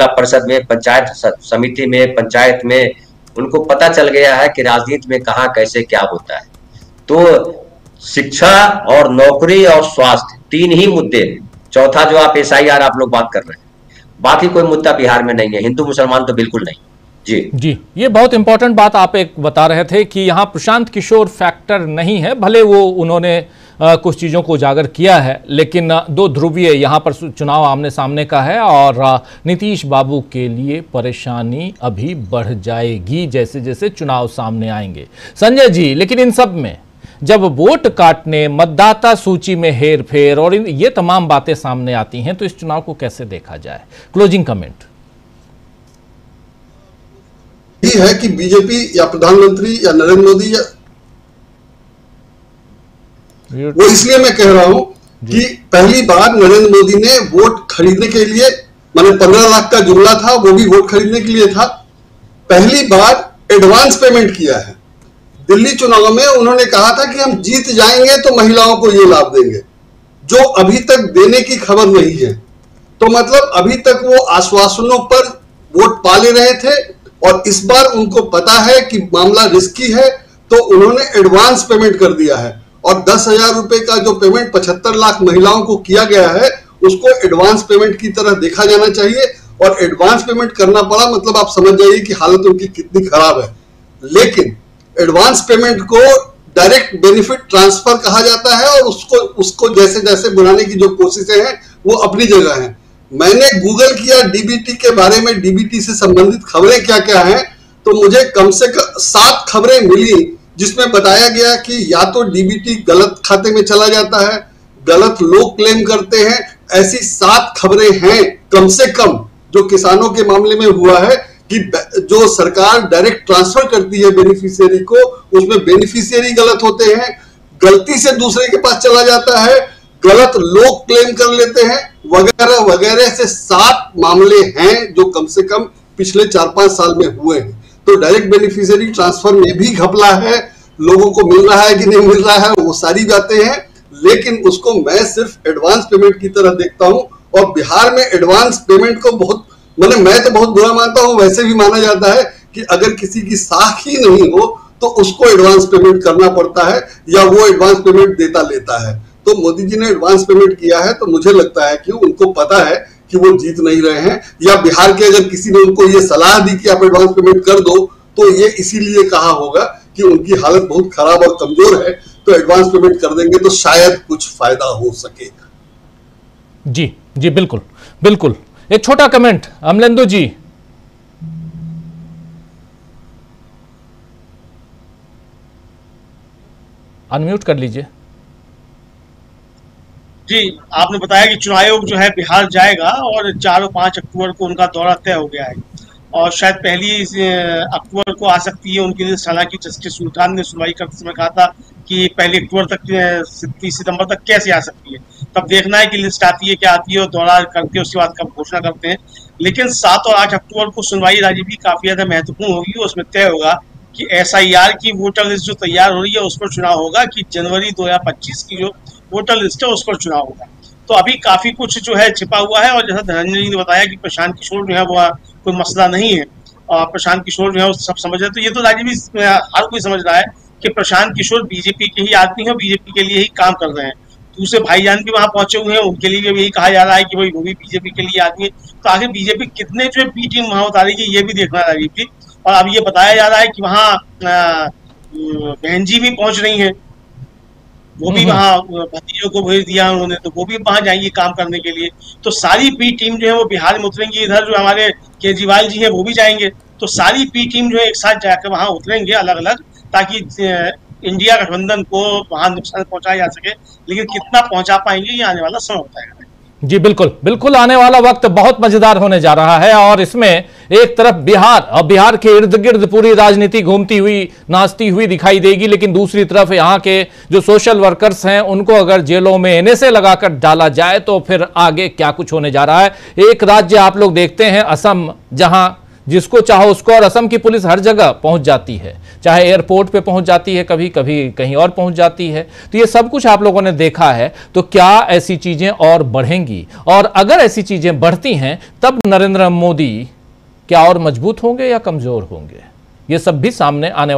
[SPEAKER 4] परिषद में, पंचायत समिति में, पंचायत में, उनको पता चल गया है कि राजनीति में कहाँ कैसे क्या होता है। तो शिक्षा और नौकरी और स्वास्थ्य 3 ही मुद्दे, चौथा जो आप SIR आप लोग बात कर रहे हैं, बाकी कोई मुद्दा बिहार में नहीं है। हिंदू मुसलमान तो बिल्कुल नहीं। जी, ये बहुत इंपॉर्टेंट बात आप एक बता रहे थे कि यहाँ प्रशांत किशोर फैक्टर नहीं है, भले वो उन्होंने कुछ चीज़ों को उजागर किया है, लेकिन 2 ध्रुवीय यहाँ पर चुनाव आमने सामने का है और नीतीश बाबू के लिए परेशानी अभी बढ़ जाएगी जैसे जैसे चुनाव सामने आएंगे। संजय जी, लेकिन इन सब में जब वोट काटने, मतदाता सूची में हेरफेर और ये तमाम बातें सामने आती हैं, तो इस चुनाव को कैसे देखा जाए? Closing comment.
[SPEAKER 6] ये है कि बीजेपी या प्रधानमंत्री या नरेंद्र मोदी या वो, इसलिए मैं कह रहा हूं कि पहली बार नरेंद्र मोदी ने वोट खरीदने के लिए, माने 15 लाख का जुमला था, वो भी वोट खरीदने के लिए था, पहली बार एडवांस पेमेंट किया है। दिल्ली चुनाव में उन्होंने कहा था कि हम जीत जाएंगे तो महिलाओं को ये लाभ देंगे, जो अभी तक देने की खबर नहीं है। तो मतलब अभी तक वो आश्वासनों पर वोट पा ले रहे थे, और इस बार उनको पता है कि मामला रिस्की है, तो उन्होंने एडवांस पेमेंट कर दिया है। और 10,000 रुपए का जो पेमेंट 75 लाख महिलाओं को किया गया है, उसको एडवांस पेमेंट की तरह देखा जाना चाहिए। और एडवांस पेमेंट करना पड़ा, मतलब आप समझ जाइए कि हालत उनकी कितनी खराब है। लेकिन एडवांस पेमेंट को डायरेक्ट बेनिफिट ट्रांसफर कहा जाता है, और उसको जैसे जैसे बनाने की जो कोशिशें हैं वो अपनी जगह हैं। मैंने गूगल किया डीबीटी के बारे में, डीबीटी से संबंधित खबरें क्या क्या हैं, तो मुझे कम से कम 7 खबरें मिली जिसमें बताया गया कि या तो डीबीटी गलत खाते में चला जाता है, गलत लोग क्लेम करते हैं। ऐसी 7 खबरें हैं कम से कम जो किसानों के मामले में हुआ है कि जो सरकार डायरेक्ट ट्रांसफर करती है बेनिफिशियरी को, उसमें बेनिफिशियरी गलत होते हैं, गलती से दूसरे के पास चला जाता है, गलत लोग क्लेम कर लेते हैं, वगैरह वगैरह से 7 मामले हैं जो कम से कम पिछले 4-5 साल में हुए हैं। तो डायरेक्ट बेनिफिशियरी ट्रांसफर में भी घपला है, लोगों को मिल रहा है कि नहीं मिल रहा है वो सारी बातें हैं, लेकिन उसको मैं सिर्फ एडवांस पेमेंट की तरह देखता हूं। और बिहार में एडवांस पेमेंट को बहुत मैं तो बहुत बुरा मानता हूं। वैसे भी माना जाता है कि अगर किसी की साख ही नहीं हो तो उसको एडवांस पेमेंट करना पड़ता है या वो एडवांस पेमेंट देता लेता है। तो मोदी जी ने एडवांस पेमेंट किया है, तो मुझे लगता है कि उनको पता है कि वो जीत नहीं रहे हैं, या बिहार के अगर किसी ने उनको ये सलाह दी कि आप एडवांस पेमेंट कर दो तो ये इसीलिए कहा होगा कि उनकी हालत बहुत खराब और कमजोर है, तो एडवांस पेमेंट कर देंगे तो शायद कुछ फायदा हो सके।
[SPEAKER 1] जी जी, बिल्कुल बिल्कुल। एक छोटा कमेंट अमलेंदु जी। अनम्यूट कर लीजिए।
[SPEAKER 7] जी, आपने बताया कि चुनाव आयोग जो है बिहार जाएगा और 4 और 5 अक्टूबर को उनका दौरा तय हो गया है और शायद पहली अक्टूबर को आ सकती है उनके लिए। हालांकि जस्टिस सुल्तान ने सुनवाई करते समय कहा था कि पहली अक्टूबर तक 30 सितंबर तक कैसे आ सकती है। तब देखना है कि लिस्ट आती है क्या आती है और दौरा करके उसके बाद कब घोषणा करते हैं। लेकिन 7 और 8 अक्टूबर को सुनवाई राजीव भी काफी ज्यादा महत्वपूर्ण होगी। उसमें तय होगा कि SIR की वोटर लिस्ट जो तैयार हो रही है उस पर चुनाव होगा कि जनवरी 2025 की जो वोटर लिस्ट है उस पर चुनाव होगा। तो अभी काफी कुछ जो है छिपा हुआ है। और जैसा धनंजय जी ने बताया कि प्रशांत किशोर जो है वो कोई मसला नहीं है और प्रशांत किशोर जो है वो सब समझ रहे। तो ये तो राजीव भी हर कोई समझ रहा है कि प्रशांत किशोर बीजेपी के ही आदमी है, बीजेपी के लिए ही काम कर रहे हैं। दूसरे भाईजान भी वहां पहुंचे हुए हैं, उनके लिए भी यही कहा जा रहा है कि भाई वो भी बीजेपी के लिए आदमी है। तो आगे बीजेपी कितने जो है बी टीम वहां उतारेगी ये भी देखना है राजीव जी। और अब ये बताया जा रहा है कि वहाँ बहन जी भी पहुंच रही है, वो भी वहाँ भतीजों को भेज दिया उन्होंने, तो वो भी वहां जाएंगी काम करने के लिए। तो सारी पी टीम जो है वो बिहार में उतरेंगी। इधर जो हमारे केजरीवाल जी हैं वो भी जाएंगे। तो सारी पी टीम जो है एक साथ जाकर वहां उतरेंगे अलग अलग, ताकि इंडिया गठबंधन को वहां नुकसान पहुंचाया जा सके। लेकिन कितना पहुंचा पाएंगे ये आने वाला समय बताएगा।
[SPEAKER 1] जी बिल्कुल बिल्कुल, आने वाला वक्त बहुत मजेदार होने जा रहा है और इसमें एक तरफ बिहार और बिहार के इर्द गिर्द पूरी राजनीति घूमती हुई नाचती हुई दिखाई देगी, लेकिन दूसरी तरफ यहाँ के जो सोशल वर्कर्स हैं उनको अगर जेलों में NSA लगाकर डाला जाए तो फिर आगे क्या कुछ होने जा रहा है। एक राज्य आप लोग देखते हैं असम, जहां जिसको चाहो उसको, और असम की पुलिस हर जगह पहुंच जाती है, चाहे एयरपोर्ट पे पहुंच जाती है, कभी कभी कहीं और पहुंच जाती है। तो ये सब कुछ आप लोगों ने देखा है। तो क्या ऐसी चीजें और बढ़ेंगी? और अगर ऐसी चीजें बढ़ती हैं तब नरेंद्र मोदी क्या और मजबूत होंगे या कमजोर होंगे? ये सब भी सामने आने